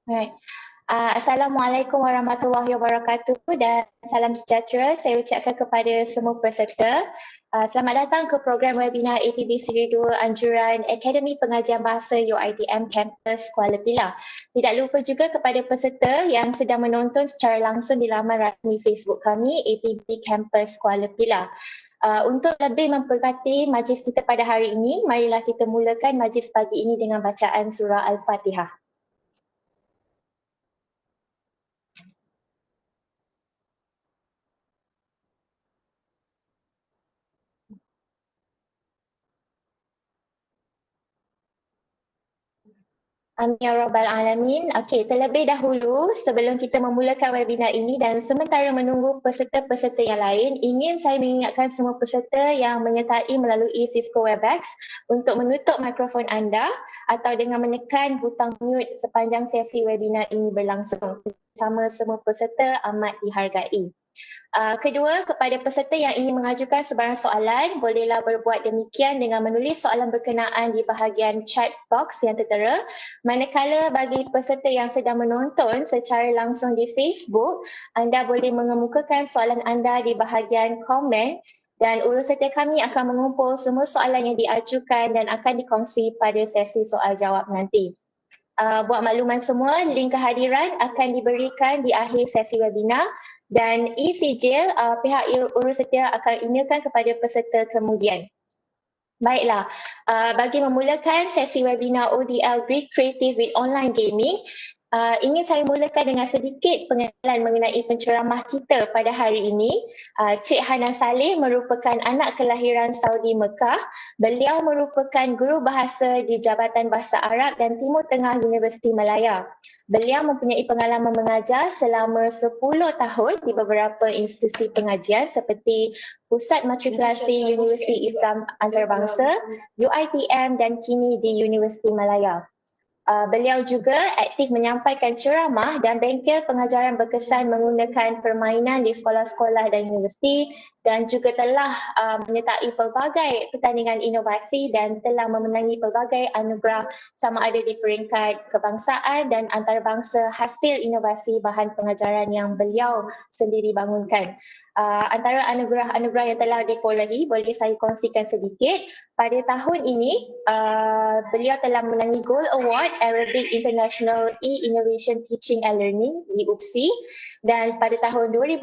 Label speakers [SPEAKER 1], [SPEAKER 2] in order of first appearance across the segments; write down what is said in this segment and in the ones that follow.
[SPEAKER 1] Right. Assalamualaikum warahmatullahi wabarakatuh dan salam sejahtera saya ucapkan kepada semua peserta. Selamat datang ke program webinar APB Seri 2 Anjuran Akademi Pengajian Bahasa UiTM Campus Kuala Pilah. Tidak lupa juga kepada peserta yang sedang menonton secara langsung di laman rasmi Facebook kami APB Campus Kuala Pilah. Untuk lebih memperhati majlis kita pada hari ini, marilah kita mulakan majlis pagi ini dengan bacaan surah Al-Fatihah. Amin ya rabbal alamin. Okey, terlebih dahulu sebelum kita memulakan webinar ini dan sementara menunggu peserta-peserta yang lain, ingin saya mengingatkan semua peserta yang menyertai melalui Cisco Webex untuk menutup mikrofon anda atau dengan menekan butang mute sepanjang sesi webinar ini berlangsung. Sama semua peserta amat dihargai. Kedua, kepada peserta yang ingin mengajukan sebarang soalan, bolehlah berbuat demikian dengan menulis soalan berkenaan di bahagian chat box yang tertera. Manakala bagi peserta yang sedang menonton secara langsung di Facebook, anda boleh mengemukakan soalan anda di bahagian komen dan urusannya kami akan mengumpul semua soalan yang diajukan dan akan dikongsi pada sesi soal jawab nanti. Buat makluman semua, link kehadiran akan diberikan di akhir sesi webinar dan e-sijil pihak urussetia akan emailkan kepada peserta kemudian. Baiklah, bagi memulakan sesi webinar ODL Greek Creative with Online Gaming, ingin saya mulakan dengan sedikit pengenalan mengenai penceramah kita pada hari ini. Cik Hanan Saleh merupakan anak kelahiran Saudi Mekah. Beliau merupakan guru bahasa di Jabatan Bahasa Arab dan Timur Tengah Universiti Malaya. Beliau mempunyai pengalaman mengajar selama 10 tahun di beberapa institusi pengajian seperti Pusat Matrikulasi Universiti Islam Antarabangsa, UiTM dan kini di Universiti Malaya. Beliau juga aktif menyampaikan ceramah dan bengkel pengajaran berkesan menggunakan permainan di sekolah-sekolah dan universiti dan juga telah menyertai pelbagai pertandingan inovasi dan telah memenangi pelbagai anugerah sama ada di peringkat kebangsaan dan antarabangsa hasil inovasi bahan pengajaran yang beliau sendiri bangunkan. Antara anugerah-anugerah yang telah diperolehi boleh saya kongsikan sedikit. Pada tahun ini, beliau telah menangi Gold Award Arabic International E-Innovation Teaching and Learning di UPSI dan pada tahun 2018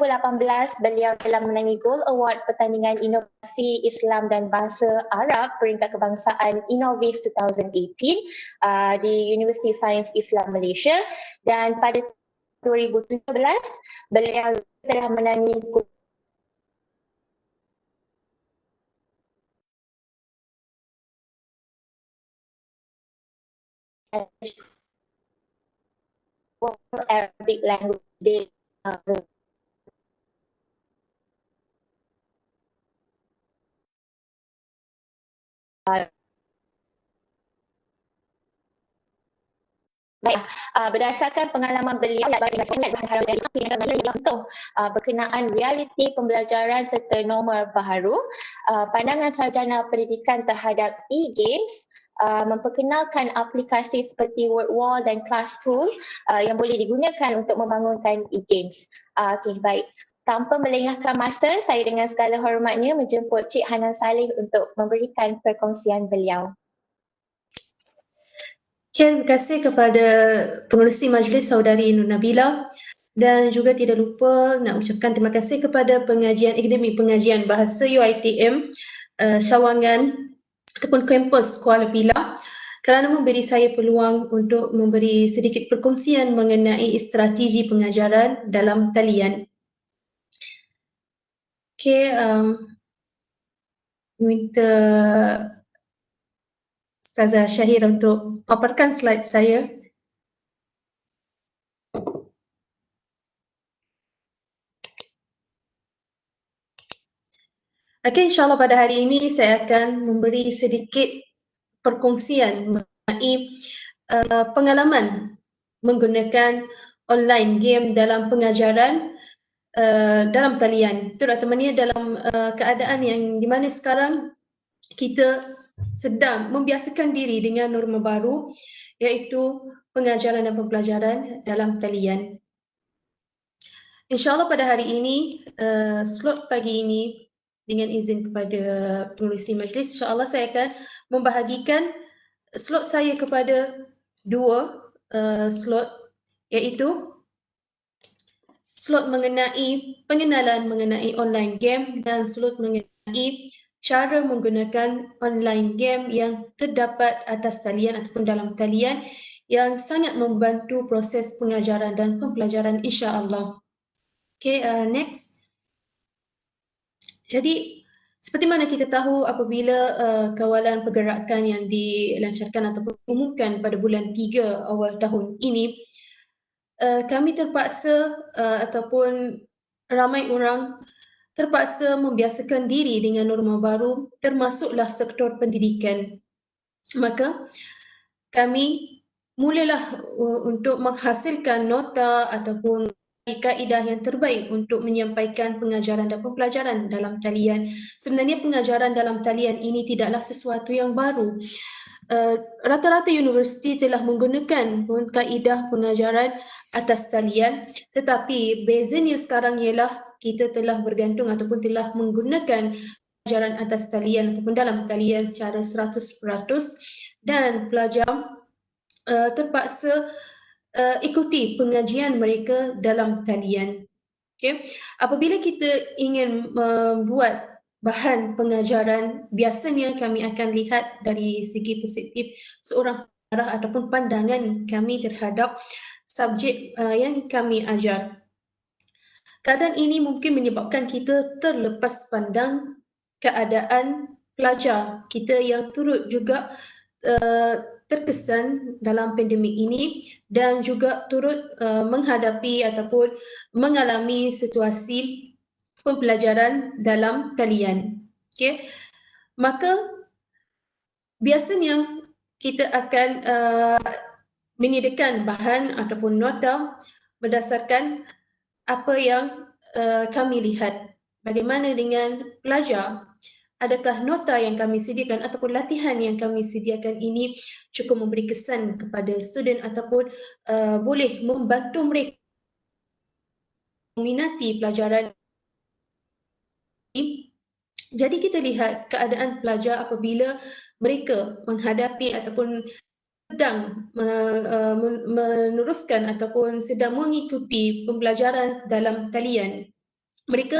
[SPEAKER 1] beliau telah menangi Gold Award Pertandingan Inovasi Islam dan Bahasa Arab peringkat kebangsaan Innovis 2018 di Universiti Sains Islam Malaysia dan pada 2017 beliau telah menangi Arabic Language Day. Baik, berdasarkan pengalaman beliau yang bagi saya berharap dari pilihan beliau untuk berkenaan realiti pembelajaran serta norma baharu, pandangan sarjana pendidikan terhadap e-games memperkenalkan aplikasi seperti WordWall dan Classtool yang boleh digunakan untuk membangunkan e-games. Okey, baik. Tanpa melengahkan masa, saya dengan segala hormatnya menjemput Cik Hanan Saleh untuk memberikan perkongsian beliau.
[SPEAKER 2] Okay, terima kasih kepada pengerusi majlis Saudari Nur Nabila dan juga tidak lupa nak ucapkan terima kasih kepada pengajian Akademi Pengajian Bahasa UiTM Syawangan ataupun kampus Kuala Pilah kerana memberi saya peluang untuk memberi sedikit perkongsian mengenai strategi pengajaran dalam talian. Okay, minta Ustazah Syahira untuk paparkan slide saya. Okay, insyaAllah pada hari ini saya akan memberi sedikit perkongsian mengenai pengalaman menggunakan online game dalam pengajaran dalam talian. Terutamanya dalam keadaan yang di mana sekarang kita sedang membiasakan diri dengan norma baru iaitu pengajaran dan pembelajaran dalam talian. InsyaAllah pada hari ini, slot pagi ini, dengan izin kepada pengerusi majlis, insyaAllah saya akan membahagikan slot saya kepada dua slot, iaitu slot mengenai pengenalan mengenai online game dan slot mengenai cara menggunakan online game yang terdapat atas talian ataupun dalam talian yang sangat membantu proses pengajaran dan pembelajaran insya-Allah. Okay, next. Jadi seperti mana kita tahu apabila kawalan pergerakan yang dilancarkan ataupun diumumkan pada bulan 3 awal tahun ini, kami terpaksa ataupun ramai orang terpaksa membiasakan diri dengan norma baru, termasuklah sektor pendidikan. Maka kami mulalah untuk menghasilkan nota ataupun kaedah yang terbaik untuk menyampaikan pengajaran dan pembelajaran dalam talian. Sebenarnya pengajaran dalam talian ini tidaklah sesuatu yang baru. Rata-rata universiti telah menggunakan kaedah pengajaran atas talian, tetapi bezanya sekarang ialah kita telah bergantung ataupun telah menggunakan pengajaran atas talian ataupun dalam talian secara 100% dan pelajar terpaksa ikuti pengajian mereka dalam talian. Okay. Apabila kita ingin membuat bahan pengajaran, biasanya kami akan lihat dari segi perspektif seorang pengarah ataupun pandangan kami terhadap subjek yang kami ajar. Keadaan ini mungkin menyebabkan kita terlepas pandang keadaan pelajar kita yang turut juga terkesan dalam pandemik ini dan juga turut menghadapi ataupun mengalami situasi pembelajaran dalam talian. Okay. Maka biasanya kita akan menyediakan bahan ataupun nota berdasarkan apa yang kami lihat. Bagaimana dengan pelajar? Adakah nota yang kami sediakan ataupun latihan yang kami sediakan ini cukup memberi kesan kepada student ataupun boleh membantu mereka meminati pelajaran ini? Jadi kita lihat keadaan pelajar apabila mereka menghadapi ataupun sedang meneruskan ataupun sedang mengikuti pembelajaran dalam talian. Mereka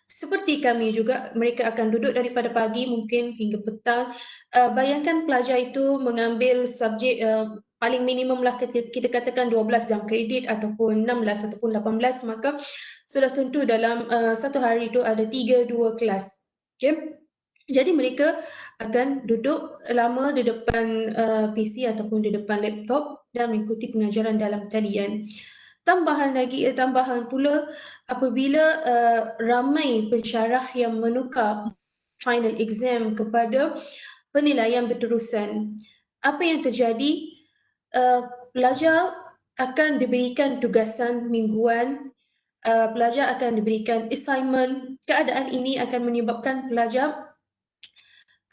[SPEAKER 2] seperti kami juga, mereka akan duduk daripada pagi mungkin hingga petang. Bayangkan pelajar itu mengambil subjek paling minimum lah kita katakan 12 jam kredit ataupun 16 ataupun 18, maka sudah tentu dalam satu hari itu ada 3-2 kelas. Okay? Jadi mereka akan duduk lama di depan PC ataupun di depan laptop dan mengikuti pengajaran dalam talian. Tambahan pula apabila ramai pensyarah yang menukar final exam kepada penilaian berterusan. Apa yang terjadi? Pelajar akan diberikan tugasan mingguan, pelajar akan diberikan assignment. Keadaan ini akan menyebabkan pelajar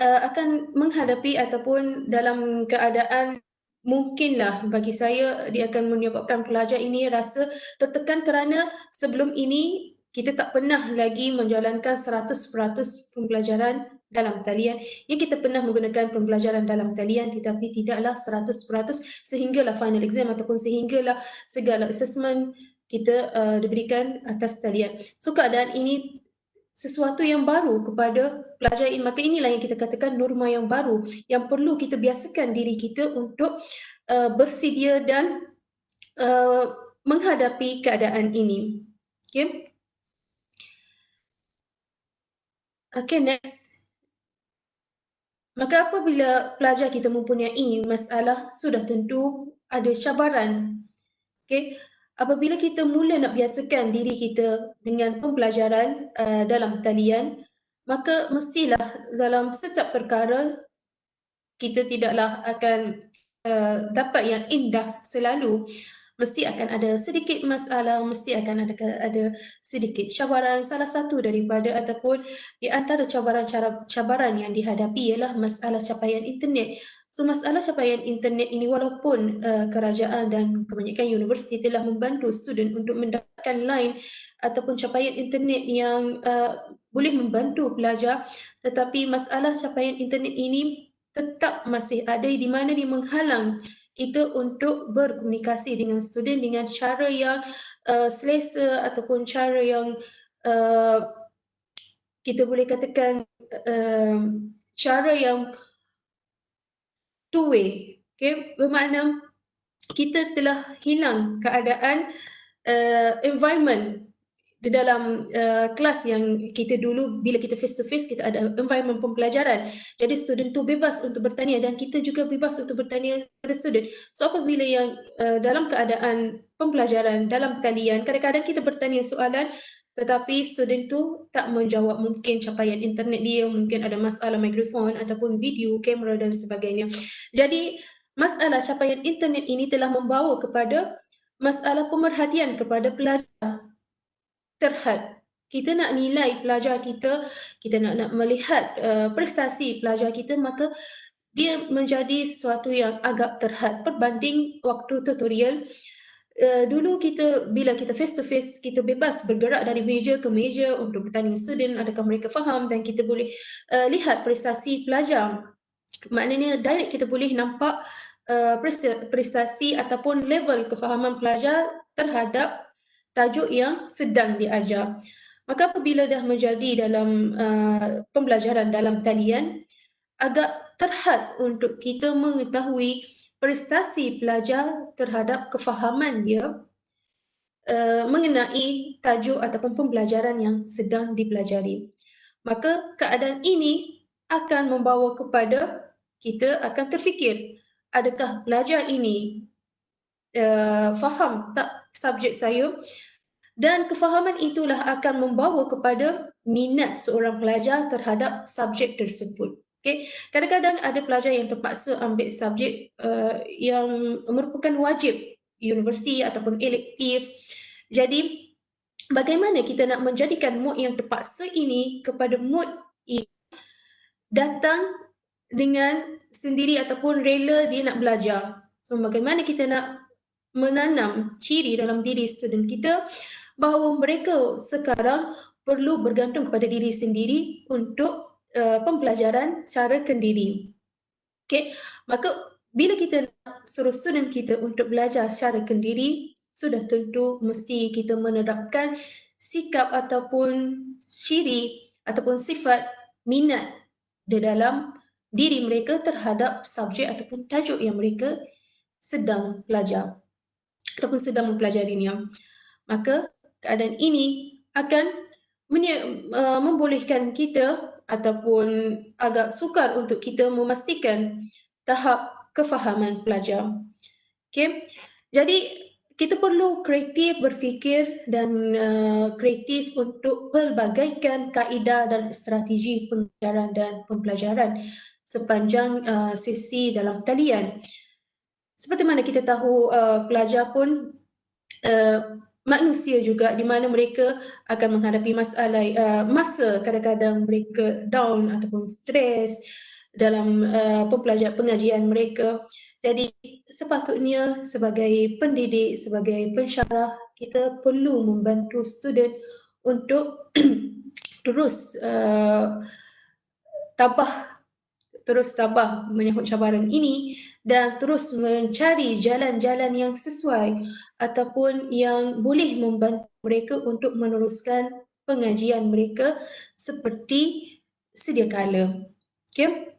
[SPEAKER 2] akan menghadapi ataupun dalam keadaan mungkinlah bagi saya dia akan menyebabkan pelajar ini rasa tertekan kerana sebelum ini kita tak pernah lagi menjalankan 100% pembelajaran dalam talian. Yang kita pernah menggunakan pembelajaran dalam talian tetapi tidaklah 100% sehinggalah final exam ataupun sehinggalah segala assessment kita diberikan atas talian. So keadaan ini sesuatu yang baru kepada pelajar ini. Maka inilah yang kita katakan norma yang baru yang perlu kita biasakan diri kita untuk bersedia dan menghadapi keadaan ini. Okay. Okay, next. Maka apabila pelajar kita mempunyai masalah, sudah tentu ada cabaran. Okay. Apabila kita mula nak biasakan diri kita dengan pembelajaran dalam talian, maka mestilah dalam setiap perkara kita tidaklah akan dapat yang indah selalu. Mesti akan ada sedikit masalah, mesti akan ada sedikit cabaran. Salah satu daripada ataupun di antara cabaran yang dihadapi ialah masalah capaian internet. So masalah capaian internet ini walaupun kerajaan dan kebanyakan universiti telah membantu student untuk mendapatkan line ataupun capaian internet yang boleh membantu pelajar, tetapi masalah capaian internet ini tetap masih ada di mana dia menghalang kita untuk berkomunikasi dengan student dengan cara yang selesa ataupun cara yang kita boleh katakan cara yang two way. Okay? Bermakna kita telah hilang keadaan environment di dalam kelas yang kita dulu bila kita face to face kita ada environment pembelajaran. Jadi student tu bebas untuk bertanya dan kita juga bebas untuk bertanya kepada student. So apabila yang dalam keadaan pembelajaran dalam talian kadang-kadang kita bertanya soalan tetapi student tu tak menjawab, mungkin capaian internet dia, mungkin ada masalah mikrofon ataupun video, kamera dan sebagainya. Jadi masalah capaian internet ini telah membawa kepada masalah pemerhatian kepada pelajar terhad. Kita nak nilai pelajar kita nak melihat prestasi pelajar kita, maka dia menjadi sesuatu yang agak terhad berbanding waktu tutorial. Dulu bila kita face to face, kita bebas bergerak dari meja ke meja untuk bertanya student adakah mereka faham dan kita boleh lihat prestasi pelajar. Maknanya direct kita boleh nampak prestasi ataupun level kefahaman pelajar terhadap tajuk yang sedang diajar. Maka apabila dah menjadi dalam pembelajaran dalam talian, agak terhad untuk kita mengetahui prestasi pelajar terhadap kefahaman dia mengenai tajuk ataupun pembelajaran yang sedang dipelajari. Maka keadaan ini akan membawa kepada kita akan terfikir, adakah pelajar ini faham tak subjek saya? Dan kefahaman itulah akan membawa kepada minat seorang pelajar terhadap subjek tersebut. Okay. Kadang-kadang ada pelajar yang terpaksa ambil subjek yang merupakan wajib universiti ataupun elektif. Jadi bagaimana kita nak menjadikan mood yang terpaksa ini kepada mood yang datang dengan sendiri ataupun rela dia nak belajar. So bagaimana kita nak menanam ciri dalam diri student kita bahawa mereka sekarang perlu bergantung kepada diri sendiri untuk pembelajaran secara kendiri. Okay, maka bila kita nak suruh student kita untuk belajar secara kendiri, sudah tentu mesti kita menerapkan sikap ataupun ciri ataupun sifat minat di dalam diri mereka terhadap subjek ataupun tajuk yang mereka sedang belajar ataupun sedang mempelajarinya. Maka keadaan ini akan membolehkan kita ataupun agak sukar untuk kita memastikan tahap kefahaman pelajar. Okay. Jadi kita perlu kreatif berfikir dan kreatif untuk pelbagaikan kaedah dan strategi pengajaran dan pembelajaran sepanjang sesi dalam talian. Seperti mana kita tahu pelajar pun manusia juga di mana mereka akan menghadapi masalah masa kadang-kadang mereka down ataupun stres dalam pengajian mereka. Jadi sepatutnya sebagai pendidik, sebagai pensyarah, kita perlu membantu student untuk terus tabah menyahut cabaran ini dan terus mencari jalan-jalan yang sesuai ataupun yang boleh membantu mereka untuk meneruskan pengajian mereka seperti sedia kala. Okay?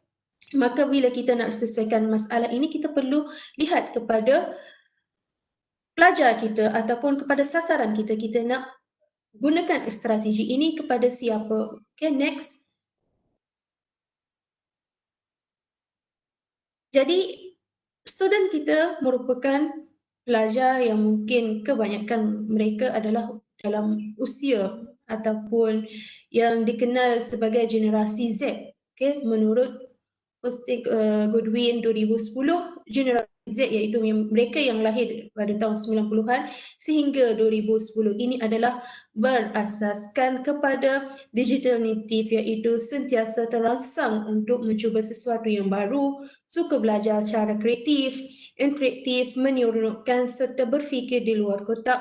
[SPEAKER 2] Maka bila kita nak selesaikan masalah ini, kita perlu lihat kepada pelajar kita ataupun kepada sasaran kita. Kita nak gunakan strategi ini kepada siapa. Okay, next. Jadi student kita merupakan pelajar yang mungkin kebanyakan mereka adalah dalam usia ataupun yang dikenal sebagai generasi Z. Okay, menurut posting Goodwin 2010, generasi Z iaitu mereka yang lahir pada tahun 90-an sehingga 2010 ini adalah berasaskan kepada digital native iaitu sentiasa terangsang untuk mencuba sesuatu yang baru, suka belajar cara kreatif, interaktif, menyeronokkan serta berfikir di luar kotak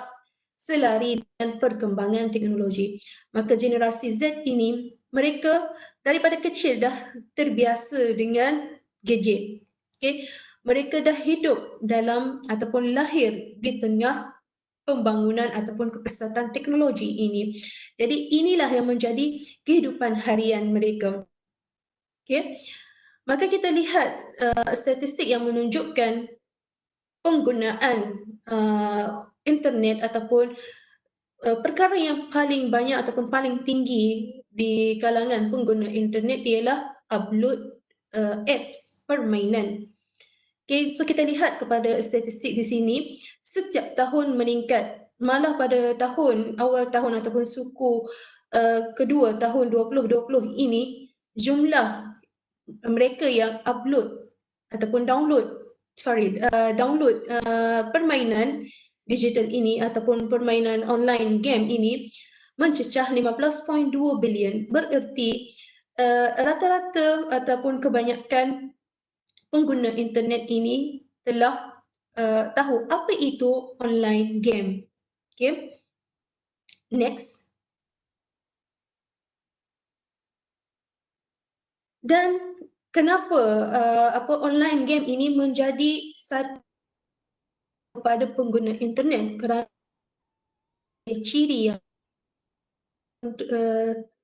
[SPEAKER 2] selari dengan perkembangan teknologi. Maka generasi Z ini mereka daripada kecil dah terbiasa dengan gadget. Okay? Mereka dah hidup dalam ataupun lahir di tengah pembangunan ataupun kepesatan teknologi ini. Jadi inilah yang menjadi kehidupan harian mereka. Okay? Maka kita lihat statistik yang menunjukkan penggunaan internet ataupun perkara yang paling banyak ataupun paling tinggi di kalangan pengguna internet ialah upload apps permainan. Okay, so kita lihat kepada statistik di sini, setiap tahun meningkat. Malah pada awal tahun ataupun suku kedua tahun 2020 ini, jumlah mereka yang upload ataupun download permainan digital ini ataupun permainan online game ini mencecah 15.2 bilion. Bererti rata-rata ataupun kebanyakan pengguna internet ini telah tahu apa itu online game. Okay. Next. Dan kenapa online game ini menjadi satu kepada pengguna internet? Kerana ciri yang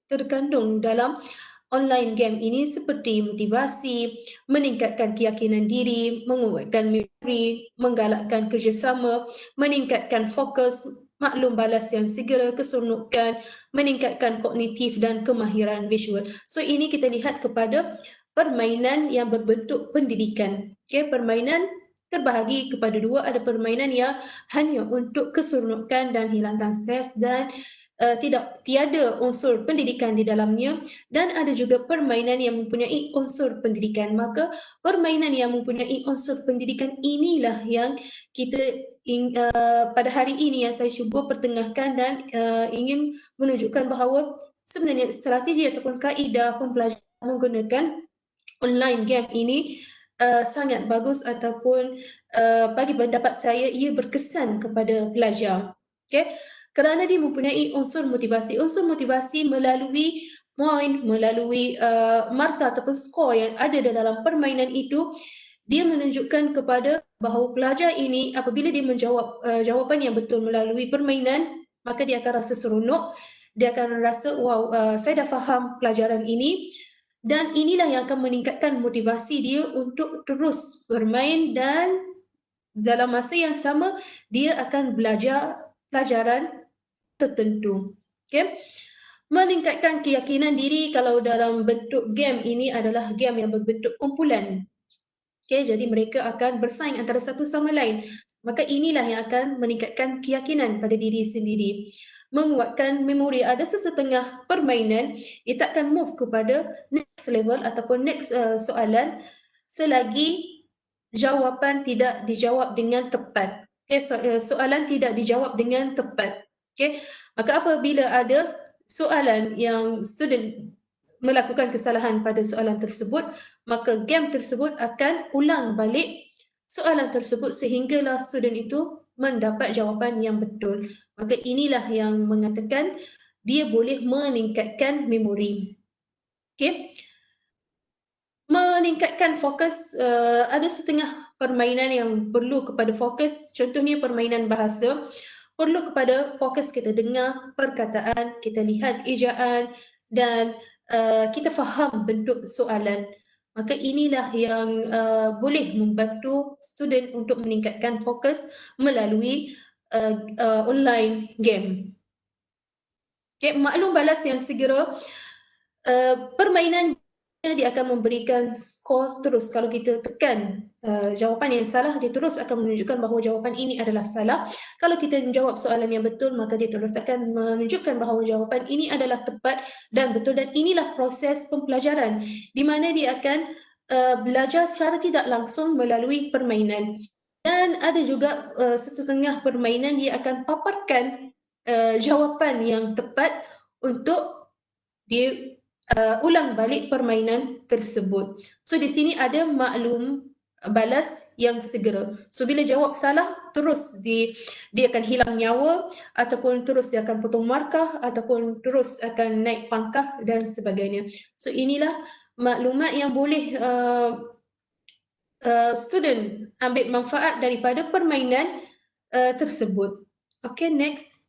[SPEAKER 2] terkandung dalam online game ini seperti motivasi, meningkatkan keyakinan diri, menguatkan memori, menggalakkan kerjasama, meningkatkan fokus, maklum balas yang segera, keseronokan, meningkatkan kognitif dan kemahiran visual. So ini kita lihat kepada permainan yang berbentuk pendidikan. Okay, permainan terbahagi kepada dua, ada permainan yang hanya untuk keseronokan dan hilangkan stres dan tiada unsur pendidikan di dalamnya, dan ada juga permainan yang mempunyai unsur pendidikan. Maka permainan yang mempunyai unsur pendidikan inilah yang kita pada hari ini yang saya cuba pertengahkan dan ingin menunjukkan bahawa sebenarnya strategi ataupun kaedah pembelajaran menggunakan online game ini sangat bagus ataupun bagi pendapat saya ia berkesan kepada pelajar. Okay? Kerana dia mempunyai unsur motivasi. Unsur motivasi melalui poin, melalui markah ataupun skor yang ada dalam permainan itu, dia menunjukkan kepada bahawa pelajar ini apabila dia menjawab jawapan yang betul melalui permainan, maka dia akan rasa seronok, dia akan rasa wow, saya dah faham pelajaran ini, dan inilah yang akan meningkatkan motivasi dia untuk terus bermain dan dalam masa yang sama dia akan belajar pelajaran tertentu. Okay? Meningkatkan keyakinan diri kalau dalam bentuk game ini adalah game yang berbentuk kumpulan. Okay, jadi mereka akan bersaing antara satu sama lain. Maka inilah yang akan meningkatkan keyakinan pada diri sendiri. Menguatkan memori. Ada sesetengah permainan, ia takkan move kepada next level ataupun next soalan selagi jawapan tidak dijawab dengan tepat. Okay, soalan tidak dijawab dengan tepat. Okay. Maka apabila ada soalan yang student melakukan kesalahan pada soalan tersebut, maka game tersebut akan ulang balik soalan tersebut sehinggalah student itu mendapat jawapan yang betul. Maka inilah yang mengatakan dia boleh meningkatkan memori. Okay. Meningkatkan fokus, ada setengah permainan yang perlu kepada fokus, contohnya permainan bahasa, perlu kepada fokus kita dengar perkataan, kita lihat ejaan dan kita faham bentuk soalan. Maka inilah yang boleh membantu student untuk meningkatkan fokus melalui online game. Okay, maklum balas yang segera, permainan dia akan memberikan skor terus. Kalau kita tekan jawapan yang salah, dia terus akan menunjukkan bahawa jawapan ini adalah salah. Kalau kita menjawab soalan yang betul, maka dia terus akan menunjukkan bahawa jawapan ini adalah tepat dan betul. Dan inilah proses pembelajaran di mana dia akan belajar secara tidak langsung melalui permainan. Dan ada juga setengah permainan dia akan paparkan jawapan yang tepat untuk dia ulang balik permainan tersebut. So di sini ada maklum balas yang segera. So bila jawab salah, terus dia akan hilang nyawa, ataupun terus dia akan potong markah, ataupun terus akan naik pangkah dan sebagainya. So inilah maklumat yang boleh student ambil manfaat daripada permainan tersebut. Okay, next.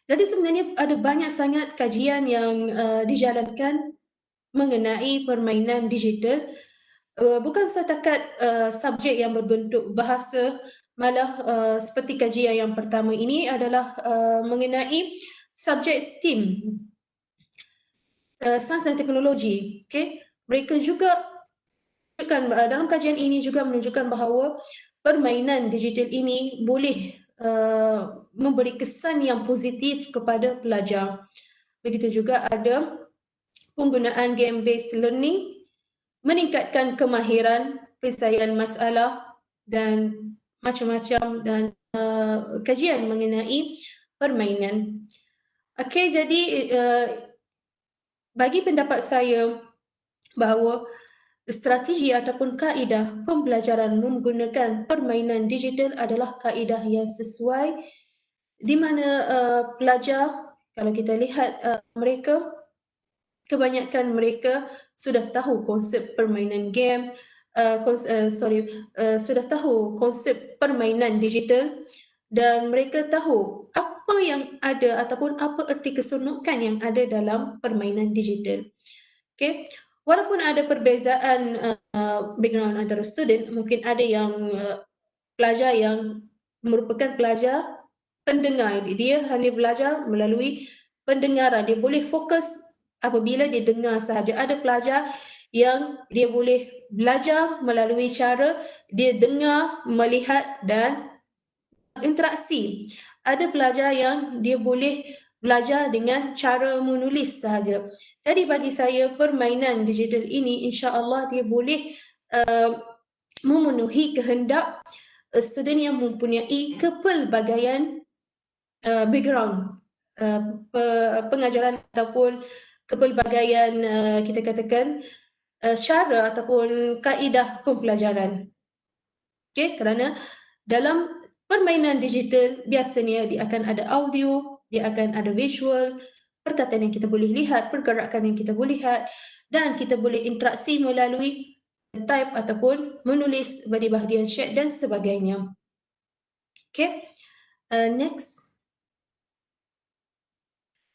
[SPEAKER 2] Jadi sebenarnya ada banyak sangat kajian yang dijalankan mengenai permainan digital. Bukan setakat subjek yang berbentuk bahasa, malah seperti kajian yang pertama ini adalah mengenai subjek STEAM, sains dan teknologi. Okay? Mereka juga dalam kajian ini juga menunjukkan bahawa permainan digital ini boleh memberi kesan yang positif kepada pelajar. Begitu juga ada penggunaan game-based learning, meningkatkan kemahiran, penyelesaian masalah dan macam-macam, dan kajian mengenai permainan. Okey, jadi bagi pendapat saya bahawa strategi ataupun kaedah pembelajaran menggunakan permainan digital adalah kaedah yang sesuai, di mana pelajar, kalau kita lihat mereka, kebanyakan mereka sudah tahu konsep permainan game, sudah tahu konsep permainan digital, dan mereka tahu apa yang ada ataupun apa erti keseronokan yang ada dalam permainan digital. Okay. Walaupun ada perbezaan background antara student, mungkin ada yang pelajar yang merupakan pelajar pendengar, dia hanya belajar melalui pendengaran, dia boleh fokus apabila dia dengar sahaja. Ada pelajar yang dia boleh belajar melalui cara dia dengar, melihat dan interaksi. Ada pelajar yang dia boleh belajar dengan cara menulis sahaja. Jadi bagi saya permainan digital ini insya-Allah dia boleh memenuhi kehendak student yang mempunyai kepelbagaian background pengajaran ataupun kepelbagaian kita katakan cara ataupun kaedah pembelajaran. Okey, kerana dalam permainan digital biasanya dia akan ada audio, dia akan ada visual, perkataan yang kita boleh lihat, pergerakan yang kita boleh lihat, dan kita boleh interaksi melalui type ataupun menulis di bahagian chat dan sebagainya. Okay, next.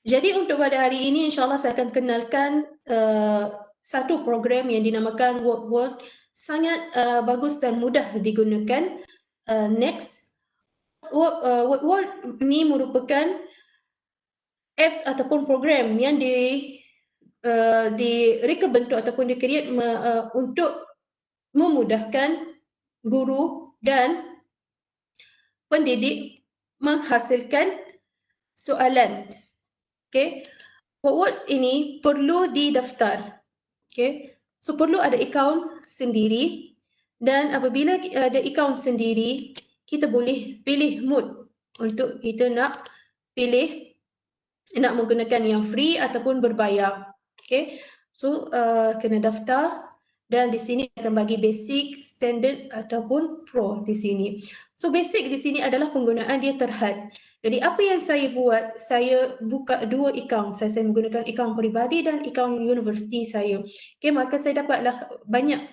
[SPEAKER 2] Jadi untuk pada hari ini insyaAllah saya akan kenalkan satu program yang dinamakan WordWorld, sangat bagus dan mudah digunakan. Next. WordWorld ini merupakan apps ataupun program yang direka bentuk ataupun di-create untuk memudahkan guru dan pendidik menghasilkan soalan. Okay. WordWorld ini perlu didaftar. Okay. So perlu ada akaun sendiri, dan apabila ada akaun sendiri, kita boleh pilih mood untuk kita nak pilih nak menggunakan yang free ataupun berbayar. Okay. So kena daftar, dan di sini akan bagi basic, standard ataupun pro di sini. So basic di sini adalah penggunaan dia terhad. Jadi apa yang saya buat, saya buka dua akaun. Saya menggunakan akaun peribadi dan akaun universiti saya. Okay, maka saya dapatlah banyak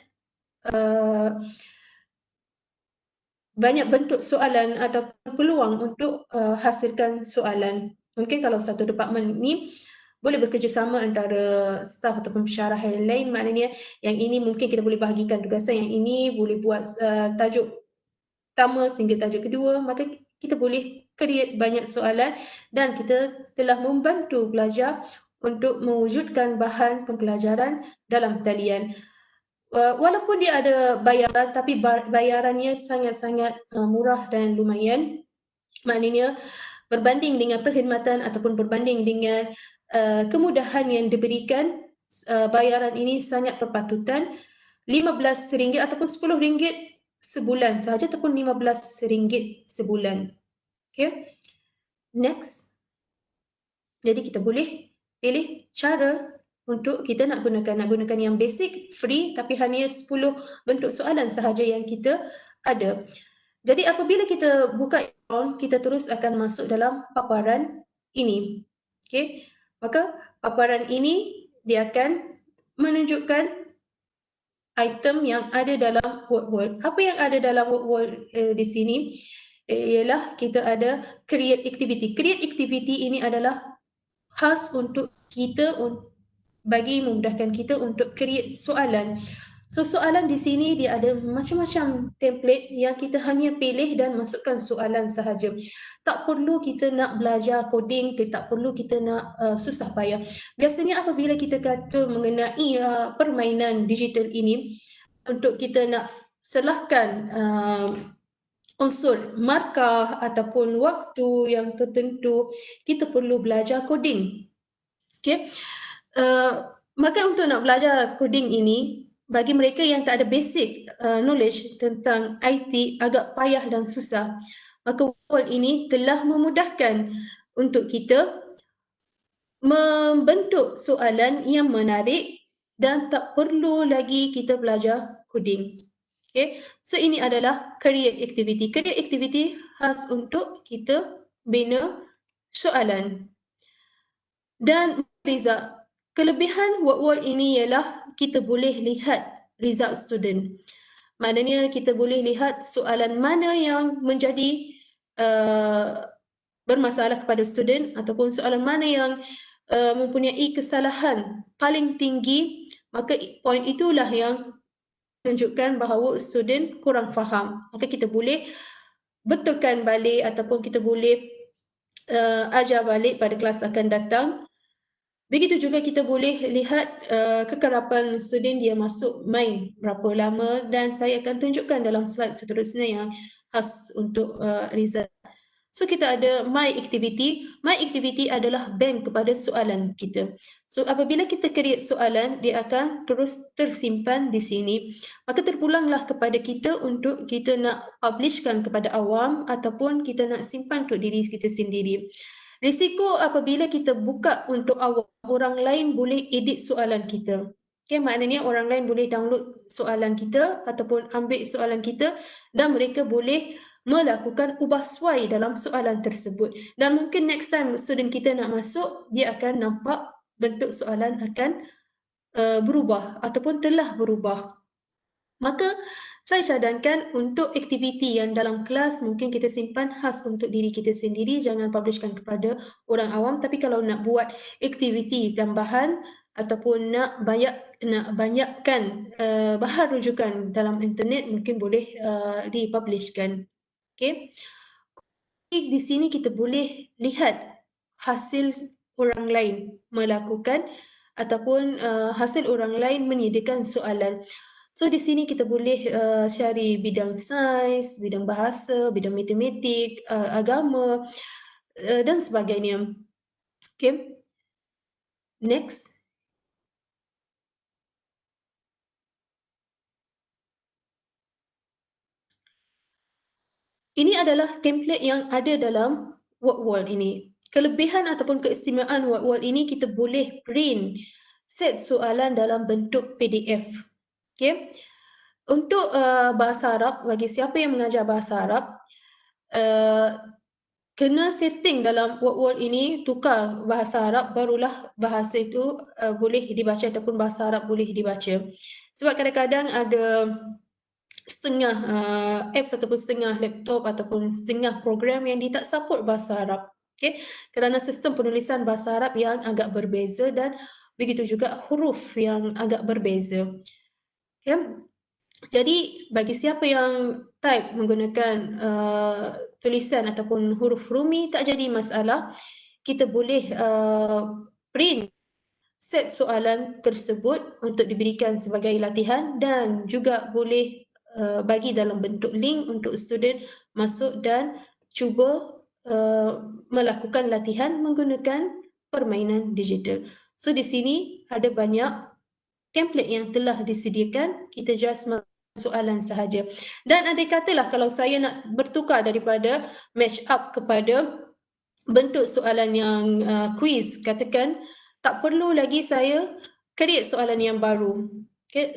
[SPEAKER 2] bentuk soalan atau peluang untuk hasilkan soalan. Mungkin kalau satu departmen ni boleh bekerjasama antara staf ataupun pensyarah yang lain, maknanya yang ini mungkin kita boleh bahagikan tugasan, yang ini boleh buat tajuk pertama sehingga tajuk kedua, maka kita boleh create banyak soalan dan kita telah membantu pelajar untuk mewujudkan bahan pembelajaran dalam talian. Walaupun dia ada bayaran, tapi bayarannya sangat-sangat murah dan lumayan. Maknanya berbanding dengan perkhidmatan ataupun berbanding dengan kemudahan yang diberikan, bayaran ini sangat berpatutan, RM15 ataupun RM10 sebulan sahaja ataupun RM15 sebulan. Okay. Next. Jadi kita boleh pilih cara untuk kita nak gunakan yang basic, free, tapi hanya 10 bentuk soalan sahaja yang kita ada. Jadi apabila kita buka account, kita terus akan masuk dalam paparan ini. Okay. Maka paparan ini dia akan menunjukkan item yang ada dalam workbook. Apa yang ada dalam workbook di sini ialah kita ada create activity. Create activity ini adalah khas untuk kita bagi memudahkan kita untuk create soalan. So soalan di sini dia ada macam-macam template yang kita hanya pilih dan masukkan soalan sahaja. Tak perlu kita nak belajar coding, tak perlu kita nak susah payah. Biasanya apabila kita kata mengenai permainan digital ini, untuk kita nak selahkan unsur markah ataupun waktu yang tertentu, kita perlu belajar coding. Okay. Maka untuk nak belajar coding ini, bagi mereka yang tak ada basic knowledge tentang IT agak payah dan susah. Maka workbook ini telah memudahkan untuk kita membentuk soalan yang menarik dan tak perlu lagi kita belajar coding. Okay. So ini adalah create activity. Create activity khas untuk kita bina soalan. Dan result. Kelebihan workbook ini ialah kita boleh lihat result student. Maknanya kita boleh lihat soalan mana yang menjadi bermasalah kepada student ataupun soalan mana yang mempunyai kesalahan paling tinggi, maka poin itulah yang menunjukkan bahawa student kurang faham. Maka kita boleh betulkan balik ataupun kita boleh ajar balik pada kelas akan datang. Begitu juga kita boleh lihat kekerapan student dia masuk main berapa lama, dan saya akan tunjukkan dalam slide seterusnya yang khas untuk result. So kita ada My Activity. My Activity adalah bank kepada soalan kita. So apabila kita create soalan, dia akan terus tersimpan di sini. Maka terpulanglah kepada kita untuk kita nak publishkan kepada awam ataupun kita nak simpan untuk diri kita sendiri. Risiko apabila kita buka untuk awam, orang lain boleh edit soalan kita. Okay, maknanya orang lain boleh download soalan kita ataupun ambil soalan kita dan mereka boleh melakukan ubah suai dalam soalan tersebut. Dan mungkin next time student kita nak masuk, dia akan nampak bentuk soalan akan berubah ataupun telah berubah. Maka saya cadangkan untuk aktiviti yang dalam kelas mungkin kita simpan khas untuk diri kita sendiri, jangan publishkan kepada orang awam. Tapi kalau nak buat aktiviti tambahan ataupun nak banyakkan bahan rujukan dalam internet, mungkin boleh dipublishkan. Okay. Di sini kita boleh lihat hasil orang lain melakukan ataupun hasil orang lain menyediakan soalan. So di sini kita boleh cari bidang sains, bidang bahasa, bidang matematik, agama dan sebagainya. Okay. Next. Ini adalah template yang ada dalam workbook ini. Kelebihan ataupun keistimewaan workbook ini, kita boleh print set soalan dalam bentuk PDF. Okay. Untuk bahasa Arab, bagi siapa yang mengajar bahasa Arab, kena setting dalam workbook ini, tukar bahasa Arab, barulah bahasa itu boleh dibaca ataupun bahasa Arab boleh dibaca. Sebab kadang-kadang ada setengah apps ataupun setengah laptop ataupun setengah program yang dia tak support bahasa Arab. Okay? Kerana sistem penulisan bahasa Arab yang agak berbeza dan begitu juga huruf yang agak berbeza. Okay? Jadi bagi siapa yang type menggunakan tulisan ataupun huruf Rumi, tak jadi masalah. Kita boleh print set soalan tersebut untuk diberikan sebagai latihan dan juga boleh bagi dalam bentuk link untuk student masuk dan cuba melakukan latihan menggunakan permainan digital. So di sini ada banyak template yang telah disediakan, kita just soalan sahaja. Dan andai katalah kalau saya nak bertukar daripada match up kepada bentuk soalan yang quiz, katakan tak perlu lagi saya create soalan yang baru. Okay,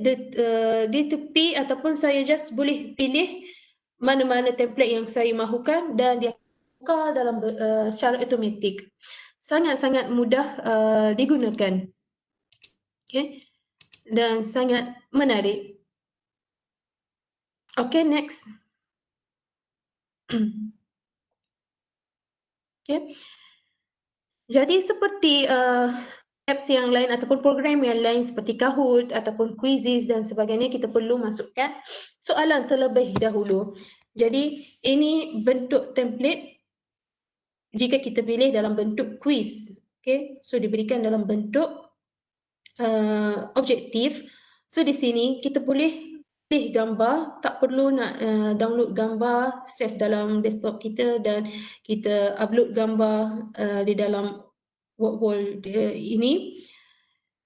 [SPEAKER 2] di tepi ataupun saya just boleh pilih mana-mana template yang saya mahukan dan dia tukar dalam secara automatik. Sangat-sangat mudah digunakan. Okay, dan sangat menarik. Okay, next. Okay. Jadi seperti apps yang lain ataupun program yang lain seperti Kahoot ataupun Quizizz dan sebagainya, kita perlu masukkan soalan terlebih dahulu. Jadi ini bentuk template jika kita pilih dalam bentuk quiz. Okay, so diberikan dalam bentuk objektif. So di sini kita boleh pilih gambar, tak perlu nak download gambar, save dalam desktop kita dan kita upload gambar di dalam workwall ini.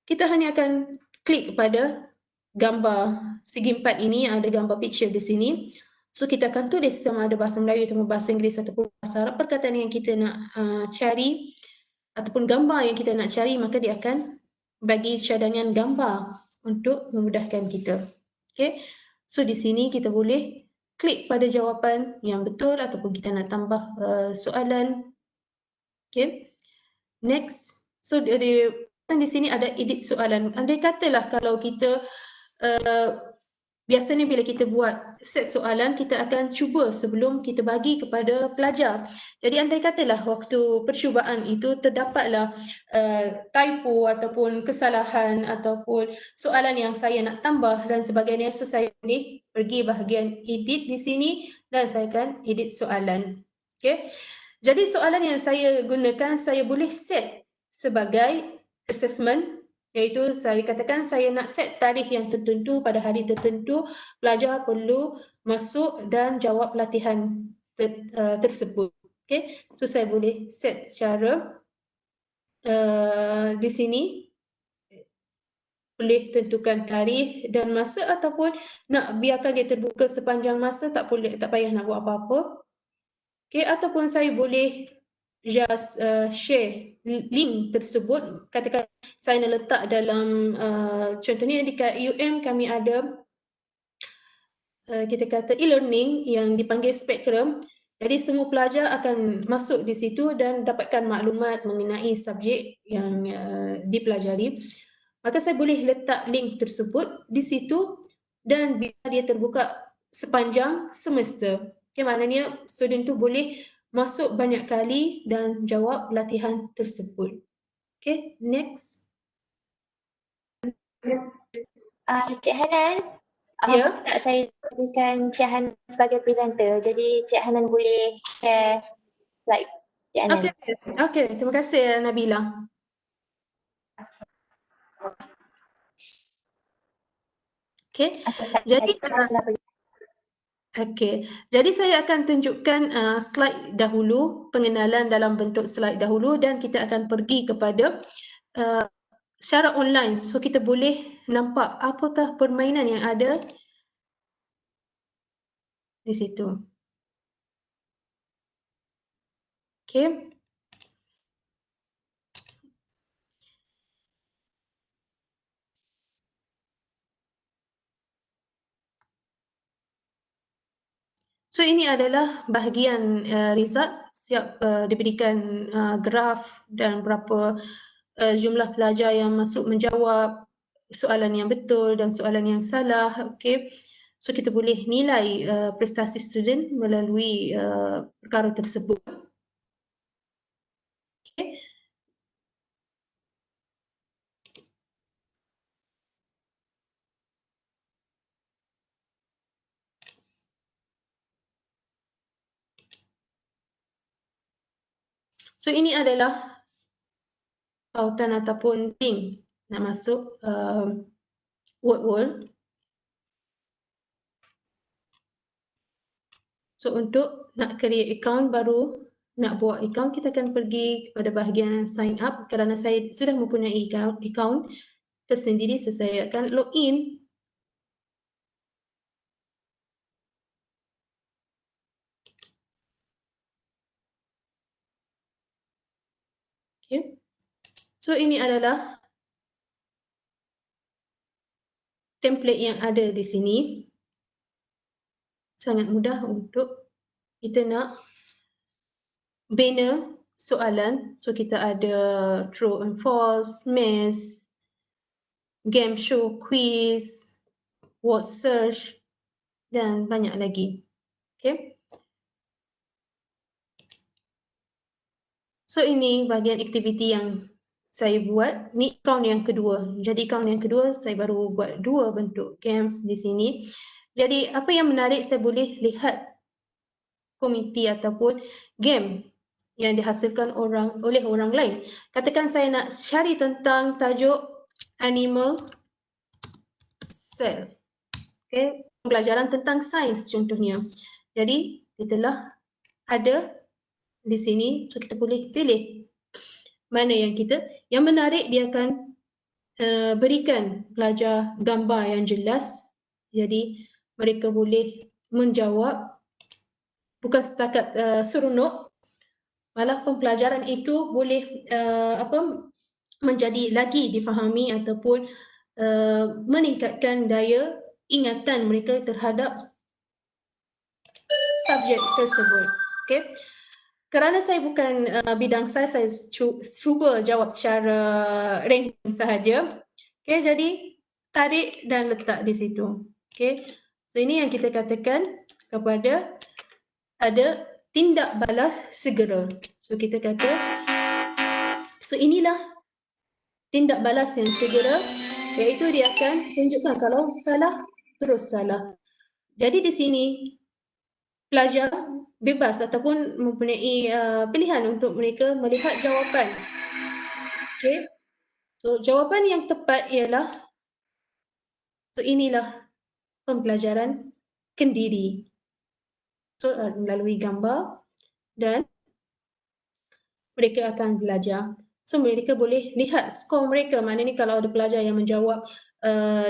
[SPEAKER 2] Kita hanya akan klik kepada gambar segi empat ini, ada gambar picture di sini. So kita akan tulis sama ada bahasa Melayu ataupun bahasa Inggeris ataupun bahasa Arab perkataan yang kita nak cari ataupun gambar yang kita nak cari, maka dia akan bagi cadangan gambar untuk memudahkan kita. Okay. So di sini kita boleh klik pada jawapan yang betul ataupun kita nak tambah soalan. Okay. Next. So di sini ada edit soalan. Andai katalah kalau kita biasanya bila kita buat set soalan, kita akan cuba sebelum kita bagi kepada pelajar. Jadi andai katalah waktu percubaan itu terdapatlah typo ataupun kesalahan ataupun soalan yang saya nak tambah dan sebagainya, so saya boleh pergi bahagian edit di sini dan saya akan edit soalan. Okay. Jadi soalan yang saya gunakan, saya boleh set sebagai assessment, iaitu saya katakan saya nak set tarikh yang tertentu pada hari tertentu, pelajar perlu masuk dan jawab latihan tersebut. Okay. So saya boleh set secara di sini boleh tentukan tarikh dan masa ataupun nak biarkan dia terbuka sepanjang masa, tak payah nak buat apa-apa. Okay, ataupun saya boleh just share link tersebut. Katakan saya nak letak dalam contohnya dekat UM kami ada kita kata e-learning yang dipanggil Spectrum. Jadi semua pelajar akan masuk di situ dan dapatkan maklumat mengenai subjek yang dipelajari. Maka saya boleh letak link tersebut di situ dan biar dia terbuka sepanjang semester. Okay, maknanya student tu boleh masuk banyak kali dan jawab latihan tersebut. Okay, next.
[SPEAKER 1] Cik Hanan,
[SPEAKER 2] Ya.
[SPEAKER 1] tak saya jadikan Cik Hanan sebagai presenter. Jadi Cik Hanan boleh share slide Cik Hanan.
[SPEAKER 2] Okay, terima kasih Nabila. Okay, jadi saya akan tunjukkan slide dahulu, pengenalan dalam bentuk slide dahulu dan kita akan pergi kepada secara online. So kita boleh nampak apakah permainan yang ada di situ. Okay. So ini adalah bahagian result, siap diberikan graf dan berapa jumlah pelajar yang masuk menjawab soalan yang betul dan soalan yang salah. Okay. So kita boleh nilai prestasi student melalui perkara tersebut. Okay. So ini adalah pautan ataupun link nak masuk workwall. So untuk nak create account baru, nak buat akaun, kita akan pergi kepada bahagian sign up. Kerana saya sudah mempunyai akaun tersendiri, so saya akan login. Okay. So ini adalah template yang ada di sini. Sangat mudah untuk kita nak bina soalan. So kita ada true and false, math, game show, quiz, word search dan banyak lagi. Okay. So ini bahagian aktiviti yang saya buat. Ni akaun yang kedua. Jadi akaun yang kedua saya baru buat 2 bentuk games di sini. Jadi apa yang menarik, saya boleh lihat komiti ataupun game yang dihasilkan oleh orang lain. Katakan saya nak cari tentang tajuk animal cell. Okay. Pembelajaran tentang sains contohnya. Jadi kita telah ada di sini, so kita boleh pilih mana yang yang menarik. Dia akan berikan pelajar gambar yang jelas. Jadi mereka boleh menjawab, bukan setakat seronok, malah pembelajaran itu boleh menjadi lagi difahami ataupun meningkatkan daya ingatan mereka terhadap subjek tersebut. Okay. Kerana saya bukan bidang saya cuba jawab secara random sahaja. Okay, jadi tarik dan letak di situ. Okay. So ini yang kita katakan kepada ada tindak balas segera. So kita kata, so inilah tindak balas yang segera, iaitu dia akan tunjukkan kalau salah terus salah. Jadi di sini pelajar bebas ataupun mempunyai pilihan untuk mereka melihat jawapan. Okay. So jawapan yang tepat ialah, so inilah pembelajaran kendiri. So melalui gambar dan mereka akan belajar. So mereka boleh lihat skor mereka. Maknanya kalau ada pelajar yang menjawab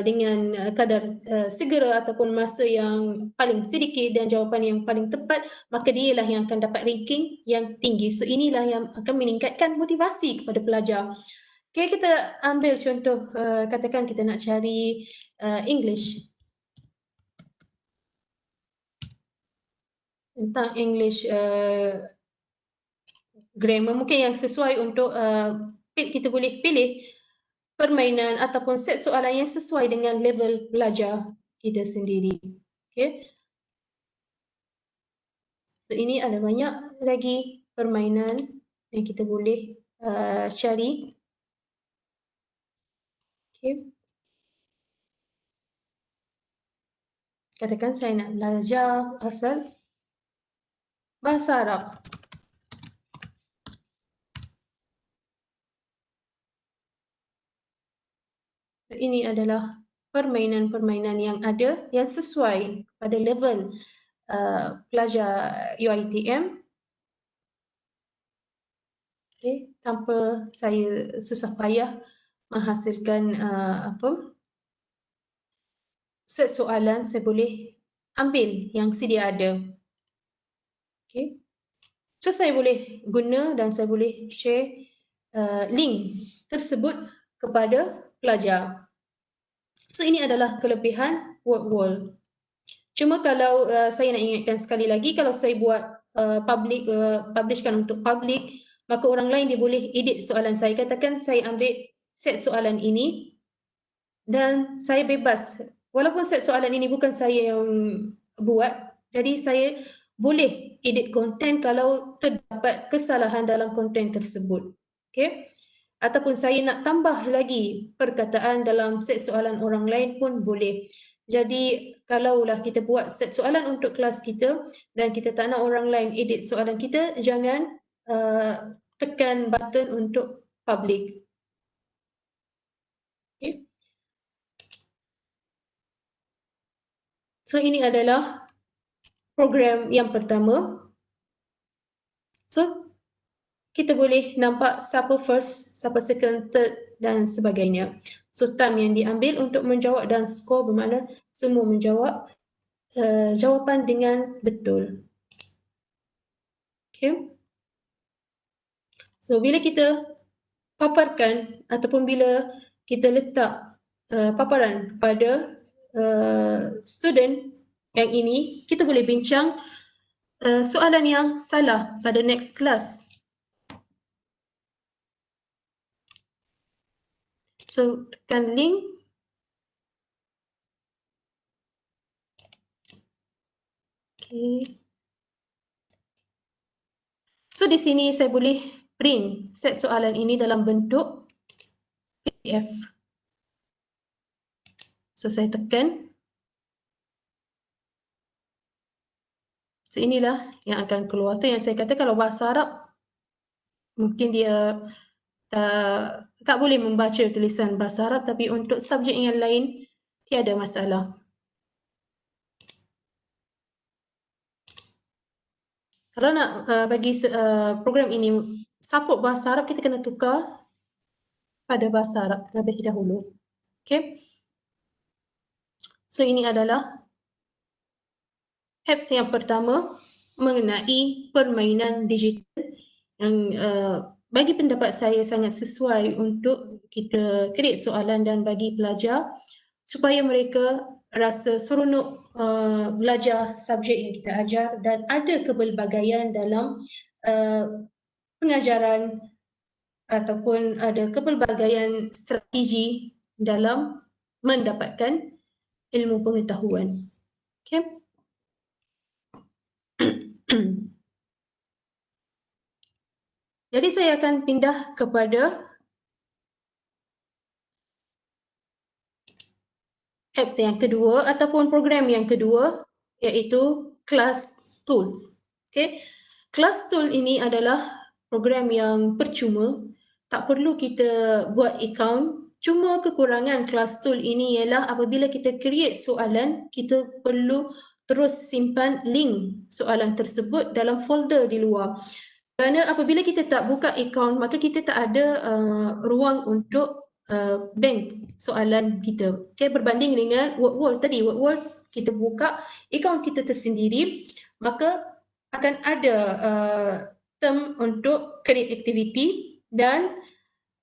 [SPEAKER 2] dengan kadar segera ataupun masa yang paling sedikit dan jawapan yang paling tepat, maka dialah yang akan dapat ranking yang tinggi. So inilah yang akan meningkatkan motivasi kepada pelajar. Okay, kita ambil contoh, katakan kita nak cari English. Tentang English grammar, mungkin yang sesuai untuk kita boleh pilih permainan ataupun set soalan yang sesuai dengan level pelajar kita sendiri. Okay. So ini ada banyak lagi permainan yang kita boleh cari. Okay. Katakan saya nak belajar asal bahasa Arab. Ini adalah permainan-permainan yang ada yang sesuai pada level pelajar UiTM. Okay, tanpa saya susah payah menghasilkan set soalan, saya boleh ambil yang sedia ada. Okay. So saya boleh guna dan saya boleh share link tersebut kepada pelajar. So ini adalah kelebihan Word Wall. Cuma kalau saya nak ingatkan sekali lagi, kalau saya buat publishkan untuk public, maka orang lain dia boleh edit soalan saya. Katakan saya ambil set soalan ini dan saya bebas. Walaupun set soalan ini bukan saya yang buat, jadi saya boleh edit konten kalau terdapat kesalahan dalam konten tersebut. Okay. Ataupun saya nak tambah lagi perkataan dalam set soalan orang lain pun boleh. Jadi kalaulah kita buat set soalan untuk kelas kita dan kita tak nak orang lain edit soalan kita, jangan tekan button untuk public. Okay. So ini adalah program yang pertama. So, kita boleh nampak siapa first, siapa second, third dan sebagainya. So, time yang diambil untuk menjawab dan skor bermakna semua menjawab jawapan dengan betul. Okay. So, bila kita paparkan ataupun bila kita letak paparan kepada student yang ini, kita boleh bincang soalan yang salah pada next class. So, tekan link. Okay. So, di sini saya boleh print set soalan ini dalam bentuk PDF. So, saya tekan. So, inilah yang akan keluar. Tu yang saya kata kalau bahasa Arab, mungkin dia tak boleh membaca tulisan bahasa Arab, tapi untuk subjek yang lain, tiada masalah. Kalau nak bagi program ini support bahasa Arab, kita kena tukar pada bahasa Arab terlebih dahulu. Okay. So, ini adalah apps yang pertama mengenai permainan digital yang bagi pendapat saya sangat sesuai untuk kita create soalan dan bagi pelajar supaya mereka rasa seronok belajar subjek yang kita ajar dan ada kepelbagaian dalam pengajaran ataupun ada kepelbagaian strategi dalam mendapatkan ilmu pengetahuan. Okay. Jadi saya akan pindah kepada apps yang kedua ataupun program yang kedua, iaitu Class Tools. Okay. Class Tool ini adalah program yang percuma, tak perlu kita buat account. Cuma kekurangan Class Tool ini ialah apabila kita create soalan, kita perlu terus simpan link soalan tersebut dalam folder di luar. Kerana apabila kita tak buka account, maka kita tak ada ruang untuk bank soalan kita. Okay, berbanding dengan WordWall tadi. WordWall kita buka account kita tersendiri, maka akan ada term untuk create activity dan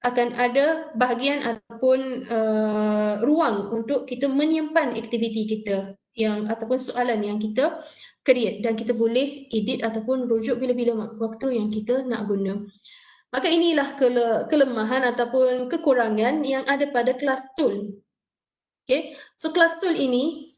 [SPEAKER 2] akan ada bahagian ataupun ruang untuk kita menyimpan aktiviti kita yang ataupun soalan yang kita create dan kita boleh edit ataupun rujuk bila-bila waktu yang kita nak guna. Maka inilah kelemahan ataupun kekurangan yang ada pada Class Tool. Okay, so Class Tool ini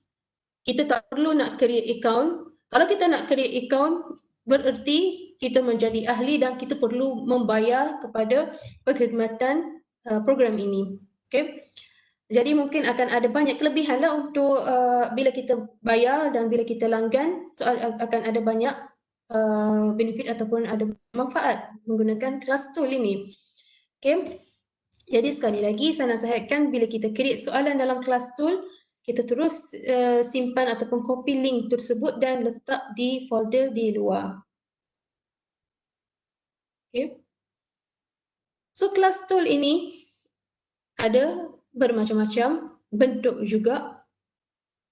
[SPEAKER 2] kita tak perlu nak create account. Kalau kita nak create account, bererti kita menjadi ahli dan kita perlu membayar kepada perkhidmatan program ini. Okay. Jadi mungkin akan ada banyak kelebihan lah untuk bila kita bayar dan bila kita langgan, so akan ada banyak benefit ataupun ada manfaat menggunakan Class Tool ini. Okay. Jadi sekali lagi saya nasihatkan bila kita create soalan dalam Class Tool, kita terus simpan ataupun copy link tersebut dan letak di folder di luar. Okay. So Class Tool ini ada bermacam-macam bentuk juga.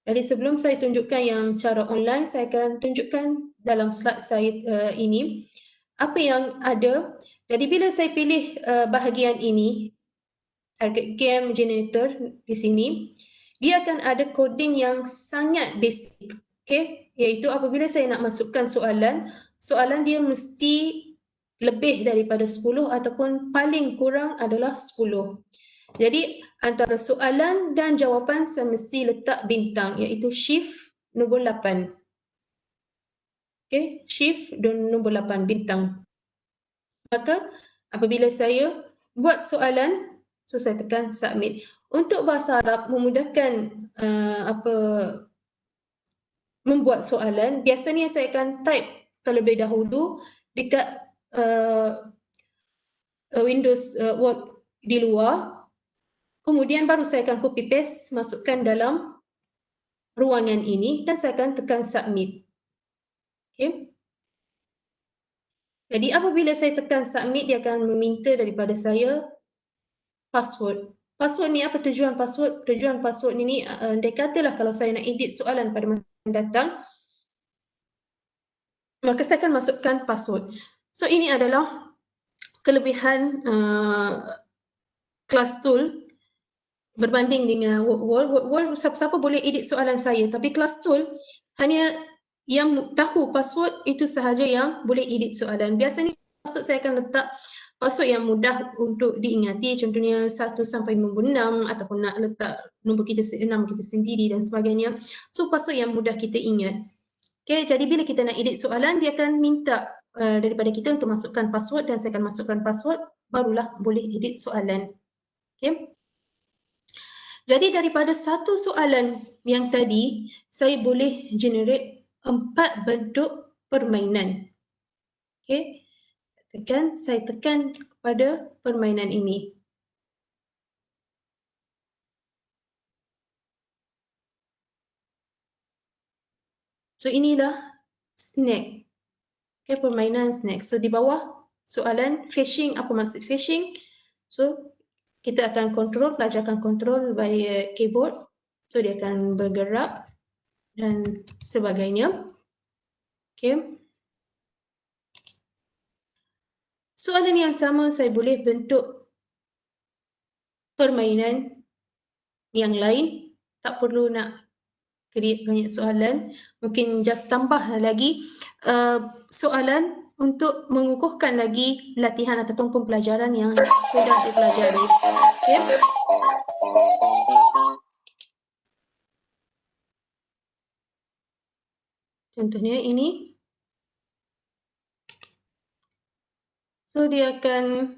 [SPEAKER 2] Jadi sebelum saya tunjukkan yang secara online, saya akan tunjukkan dalam slide saya ini apa yang ada. Jadi bila saya pilih bahagian ini, target game generator di sini, dia akan ada coding yang sangat basic. Okay? Iaitu apabila saya nak masukkan soalan, soalan dia mesti lebih daripada 10 ataupun paling kurang adalah 10. Jadi antara soalan dan jawapan saya mesti letak bintang, iaitu shift nombor 8. Okay, shift dan nombor 8 bintang. Maka apabila saya buat soalan, so saya tekan submit. Untuk bahasa Arab memudahkan membuat soalan, biasanya saya akan type terlebih dahulu dekat Windows Word di luar. Kemudian baru saya akan copy paste, masukkan dalam ruangan ini dan saya akan tekan submit. Okay. Jadi apabila saya tekan submit, dia akan meminta daripada saya password. Password ni apa tujuan password? Tujuan password ni dia katalah kalau saya nak edit soalan pada masa yang datang, maka saya akan masukkan password. So ini adalah kelebihan Class Tool berbanding dengan Word. Word siapa-siapa boleh edit soalan saya, tapi Class Tool hanya yang tahu password itu sahaja yang boleh edit soalan. Biasanya password saya akan letak password yang mudah untuk diingati, contohnya 1 sampai nombor 6 ataupun nak letak nombor kita 6 kita sendiri dan sebagainya. So password yang mudah kita ingat. Okay, jadi bila kita nak edit soalan, dia akan minta daripada kita untuk masukkan password dan saya akan masukkan password, barulah boleh edit soalan. Okay. Jadi daripada satu soalan yang tadi, saya boleh generate 4 bentuk permainan. Okay. Saya tekan pada permainan ini. So inilah snack. Okay, permainan snack. So di bawah soalan fishing, apa maksud fishing? So kita akan kontrol, pelajar akan kontrol by keyboard. So dia akan bergerak dan sebagainya. Okay. Soalan yang sama saya boleh bentuk permainan yang lain. Tak perlu nak create banyak soalan. Mungkin just tambah lagi soalan untuk mengukuhkan lagi latihan ataupun pembelajaran yang sudah dipelajari. Okay. Contohnya ini. So dia akan,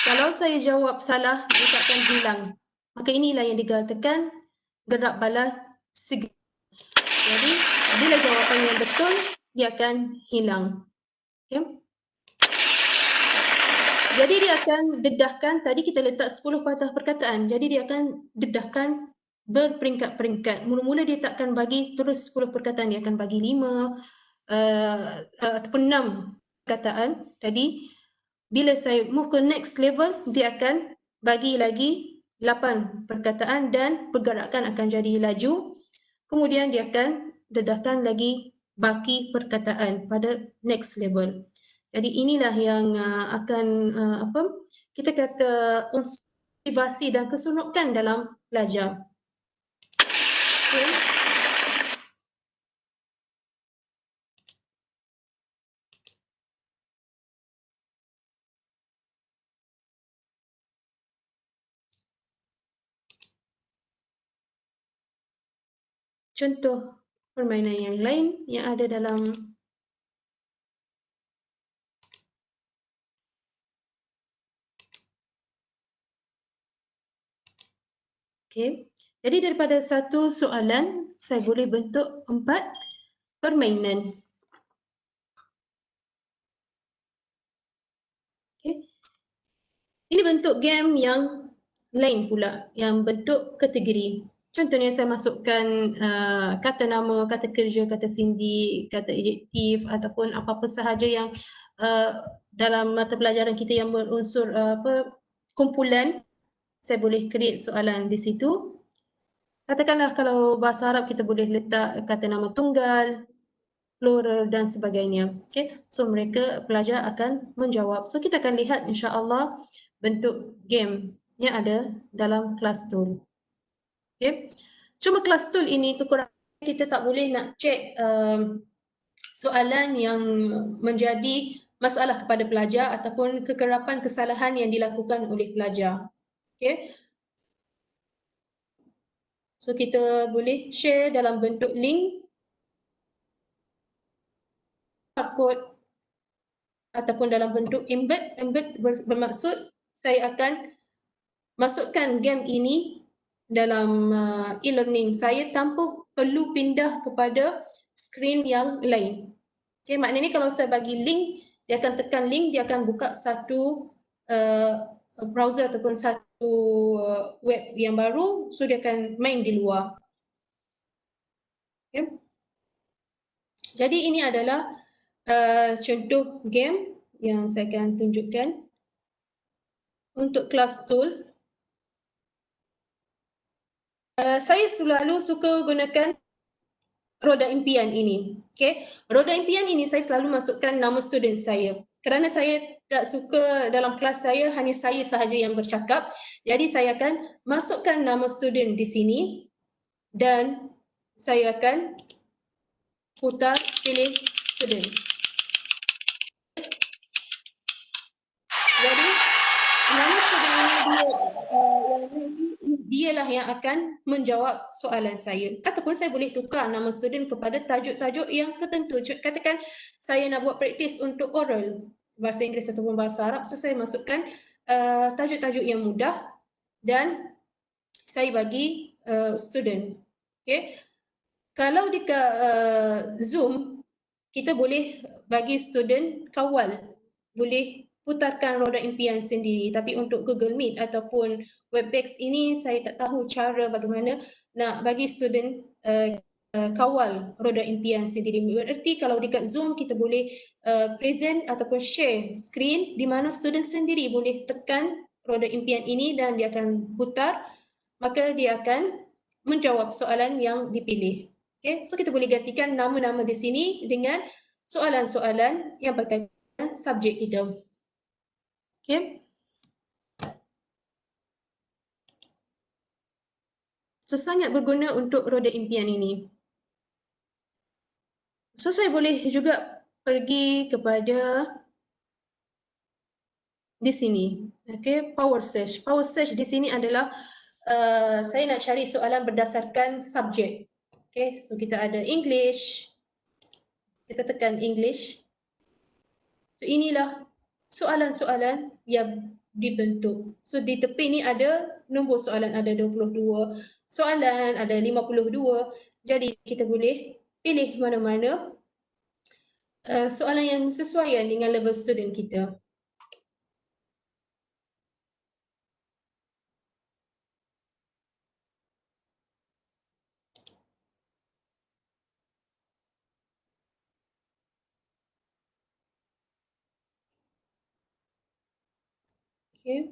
[SPEAKER 2] kalau saya jawab salah, dia akan hilang. Maka inilah yang dikatakan gerak bala segera. Jadi bila jawapan yang betul, dia akan hilang. Okay. Jadi dia akan dedahkan, tadi kita letak 10 patah perkataan. Jadi dia akan dedahkan berperingkat-peringkat. Mula-mula dia tak akan bagi terus 10 perkataan, dia akan bagi 5 ataupun 6 perkataan. Jadi bila saya move ke next level, dia akan bagi lagi 8 perkataan dan pergerakan akan jadi laju. Kemudian dia akan dedahkan lagi baki perkataan pada next level. Jadi inilah yang akan kita kata motivasi dan keseronokan dalam belajar. Okay. Contoh permainan yang lain yang ada dalam okay. Jadi daripada satu soalan, saya boleh bentuk 4 permainan. Okay. Ini bentuk game yang lain pula, yang bentuk kategori. Contohnya saya masukkan kata nama, kata kerja, kata sindi, kata adjektif ataupun apa-apa sahaja yang dalam mata pelajaran kita yang berunsur kumpulan, saya boleh create soalan di situ. Katakanlah kalau bahasa Arab kita boleh letak kata nama tunggal, plural dan sebagainya. Okay. So mereka pelajar akan menjawab. So kita akan lihat insya-Allah bentuk game yang ada dalam Class Tool. Okay. Cuma Class Tool ini kekurangan kita tak boleh nak cek soalan yang menjadi masalah kepada pelajar ataupun kekerapan kesalahan yang dilakukan oleh pelajar. Okay. So kita boleh share dalam bentuk link, barcode ataupun dalam bentuk embed. Embed bermaksud saya akan masukkan game ini dalam e-learning saya tanpa perlu pindah kepada skrin yang lain. Okay, maknanya kalau saya bagi link, dia akan tekan link, dia akan buka satu browser ataupun satu web yang baru, so dia akan main di luar. Okay. Jadi ini adalah contoh game yang saya akan tunjukkan. Untuk kelas tool, saya selalu suka gunakan roda impian ini. Okay? Roda impian ini saya selalu masukkan nama student saya. Kerana saya tak suka dalam kelas saya hanya saya sahaja yang bercakap, jadi saya akan masukkan nama student di sini dan saya akan putar pilih student. Jadi nama student ini dialah yang akan menjawab soalan saya. Ataupun saya boleh tukar nama student kepada tajuk-tajuk yang tertentu. Katakan saya nak buat praktis untuk oral bahasa Inggeris ataupun bahasa Arab, so saya masukkan tajuk-tajuk yang mudah dan saya bagi student. Okay. Kalau dekat Zoom, kita boleh bagi student kawal, boleh putarkan roda impian sendiri. Tapi untuk Google Meet ataupun Webex ini saya tak tahu cara bagaimana nak bagi student kawal roda impian sendiri. Berarti kalau dekat Zoom kita boleh present ataupun share screen di mana student sendiri boleh tekan roda impian ini dan dia akan putar, maka dia akan menjawab soalan yang dipilih. Okay, so kita boleh gantikan nama-nama di sini dengan soalan-soalan yang berkaitan dengan subjek kita. Okay. So sangat berguna untuk roda impian ini. So saya boleh juga pergi kepada di sini. Okay, power search. Power search di sini adalah saya nak cari soalan berdasarkan subjek. Okay, so kita ada English. Kita tekan English. So inilah soalan-soalan yang dibentuk. So di tepi ni ada nombor soalan, ada 22 soalan, ada 52. Jadi kita boleh pilih mana-mana soalan yang sesuai dengan level student kita. Okay.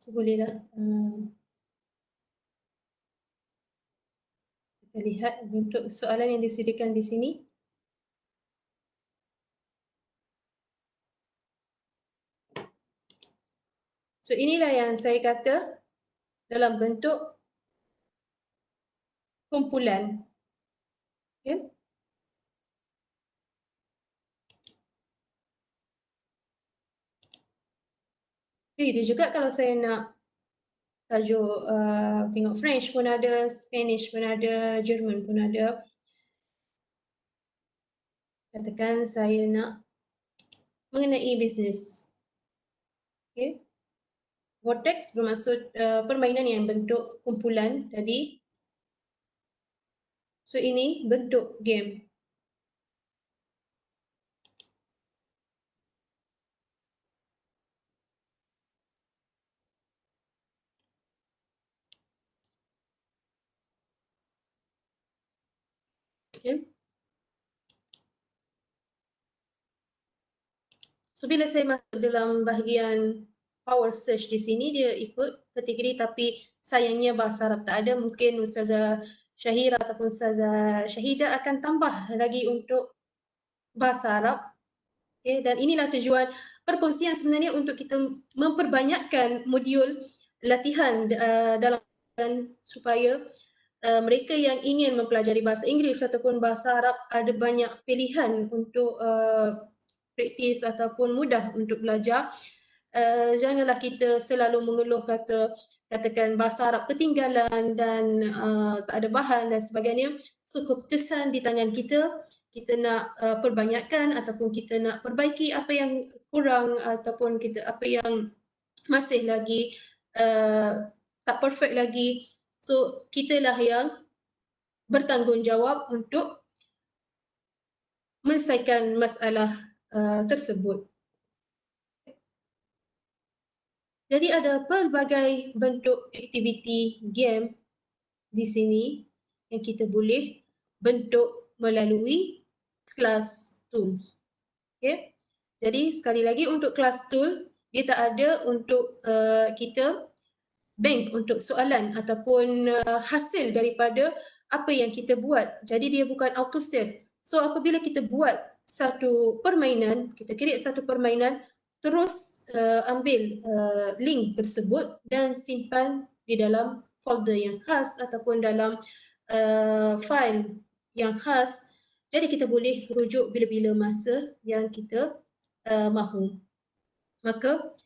[SPEAKER 2] So bolehlah kita lihat bentuk soalan yang disediakan di sini. So inilah yang saya kata dalam bentuk kumpulan. Okay. Begitu juga kalau saya nak tajuk tengok French pun ada, Spanish pun ada, German pun ada. Katakan saya nak mengenai bisnes. Okay. Vortex bermaksud permainan yang bentuk kumpulan tadi. So ini bentuk game. Okay. So bila saya masuk dalam bahagian power search di sini, dia ikut kategori tapi sayangnya bahasa Arab tak ada. Mungkin Ustazah Syahira ataupun Ustazah Syahida akan tambah lagi untuk bahasa Arab. Okay. Dan inilah tujuan perkongsian sebenarnya untuk kita memperbanyakkan modul latihan dalam supaya mereka yang ingin mempelajari bahasa Inggeris ataupun bahasa Arab ada banyak pilihan untuk praktis ataupun mudah untuk belajar. Janganlah kita selalu mengeluh katakan bahasa Arab ketinggalan dan tak ada bahan dan sebagainya. So keputusan di tangan kita, kita nak perbanyakkan ataupun kita nak perbaiki apa yang kurang ataupun kita apa yang masih lagi tak perfect lagi. So kitalah yang bertanggungjawab untuk menyelesaikan masalah tersebut. Jadi ada pelbagai bentuk aktiviti game di sini yang kita boleh bentuk melalui class tools. Okay. Jadi sekali lagi untuk class tool, dia tak ada untuk kita bank untuk soalan ataupun hasil daripada apa yang kita buat. Jadi dia bukan auto save. So apabila kita buat satu permainan, kita create satu permainan, terus ambil link tersebut dan simpan di dalam folder yang khas ataupun dalam file yang khas. Jadi kita boleh rujuk bila-bila masa yang kita mahu. Maka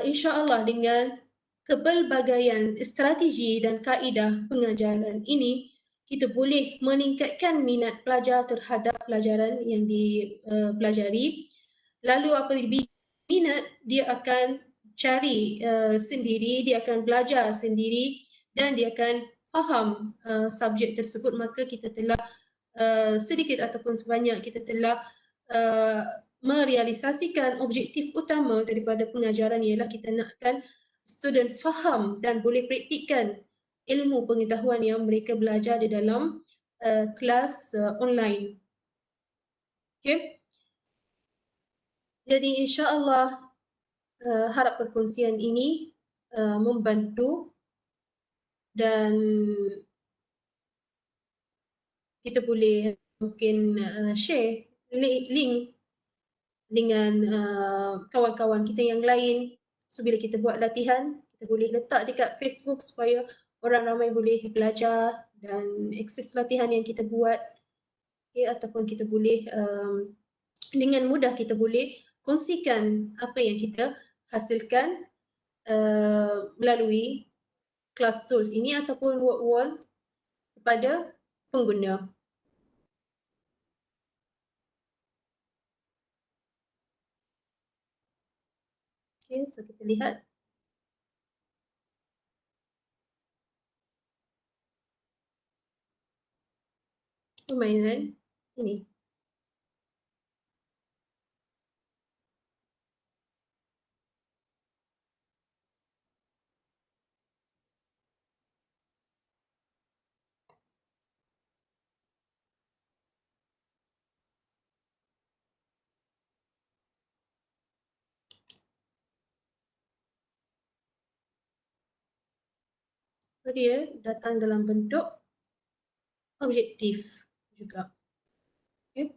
[SPEAKER 2] insya-Allah dengan kepelbagaian strategi dan kaedah pengajaran ini, kita boleh meningkatkan minat pelajar terhadap pelajaran yang dipelajari. Lalu apabila minat, dia akan cari sendiri, dia akan belajar sendiri dan dia akan faham subjek tersebut. Maka kita telah sedikit ataupun sebanyak kita telah merealisasikan objektif utama daripada pengajaran, ialah kita nakkan student faham dan boleh praktikkan ilmu pengetahuan yang mereka belajar di dalam kelas online. Okay. Jadi insya-Allah harap perkongsian ini membantu dan kita boleh mungkin share link dengan kawan-kawan kita yang lain. So bila kita buat latihan, kita boleh letak dekat Facebook supaya orang ramai boleh belajar dan akses latihan yang kita buat. Okay, ataupun kita boleh dengan mudah kita boleh kongsikan apa yang kita hasilkan melalui class tool ini ataupun work wall kepada pengguna. Okay, so kita lihat. Permainan ini. So dia datang dalam bentuk objektif juga. Okay.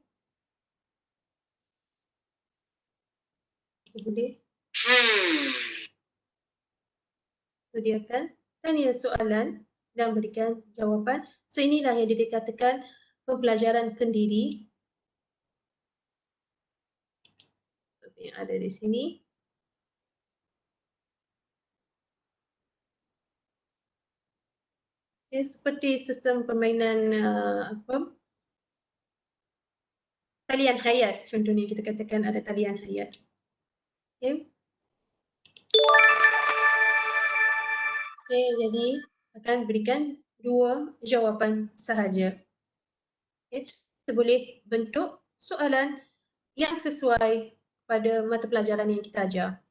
[SPEAKER 2] Kita boleh sediakan tanya soalan dan berikan jawapan. So inilah yang dikatakan pembelajaran kendiri yang ada di sini. Okay, seperti sistem permainan talian hayat, contohnya kita katakan ada talian hayat. Okay. Okay, jadi akan berikan 2 jawapan sahaja. Okay. Kita boleh bentuk soalan yang sesuai pada mata pelajaran yang kita ajar.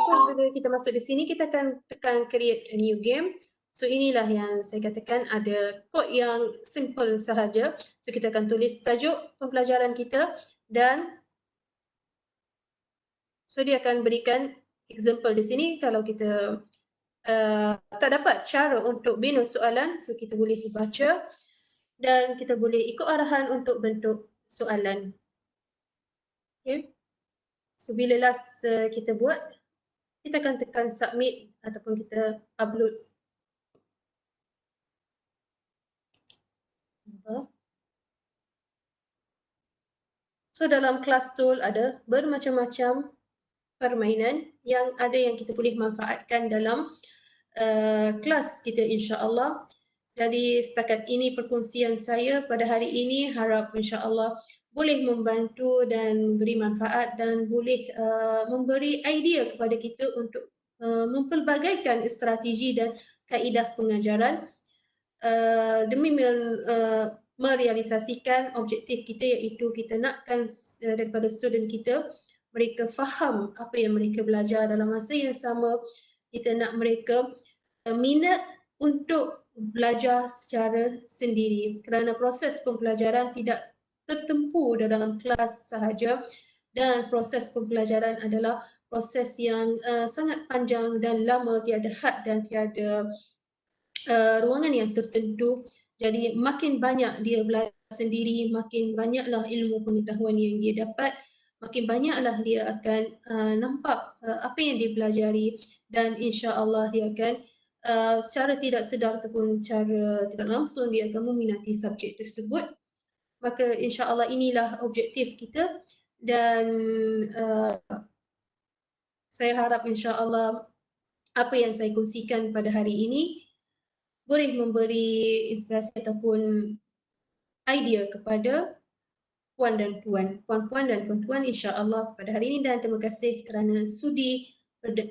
[SPEAKER 2] So bila kita masuk di sini, kita akan tekan create a new game. So inilah yang saya katakan ada kod yang simple sahaja. So kita akan tulis tajuk pembelajaran kita dan so dia akan berikan example di sini. Kalau kita tak dapat cara untuk bina soalan, so kita boleh baca dan kita boleh ikut arahan untuk bentuk soalan. Okay. So bila last kita buat, kita akan tekan submit ataupun kita upload. So dalam class tool ada bermacam-macam permainan yang ada yang kita boleh manfaatkan dalam kelas kita insya-Allah. Jadi setakat ini perkongsian saya pada hari ini, harap insya-Allah boleh membantu dan beri manfaat dan boleh memberi idea kepada kita untuk mempelbagaikan strategi dan kaedah pengajaran demi merealisasikan objektif kita, iaitu kita nakkan daripada student kita mereka faham apa yang mereka belajar. Dalam masa yang sama kita nak mereka minat untuk belajar secara sendiri, kerana proses pembelajaran tidak tertempu dalam kelas sahaja, dan proses pembelajaran adalah proses yang sangat panjang dan lama, tiada had dan tiada ruangan yang tertentu. Jadi makin banyak dia belajar sendiri, makin banyaklah ilmu pengetahuan yang dia dapat, makin banyaklah dia akan nampak apa yang dia pelajari, dan insya-Allah dia akan secara tidak sedar ataupun secara tidak langsung dia akan meminati subjek tersebut. Maka insya-Allah inilah objektif kita, dan saya harap insya-Allah apa yang saya kongsikan pada hari ini boleh memberi inspirasi ataupun idea kepada puan-puan dan tuan-tuan insya-Allah pada hari ini, dan terima kasih kerana sudi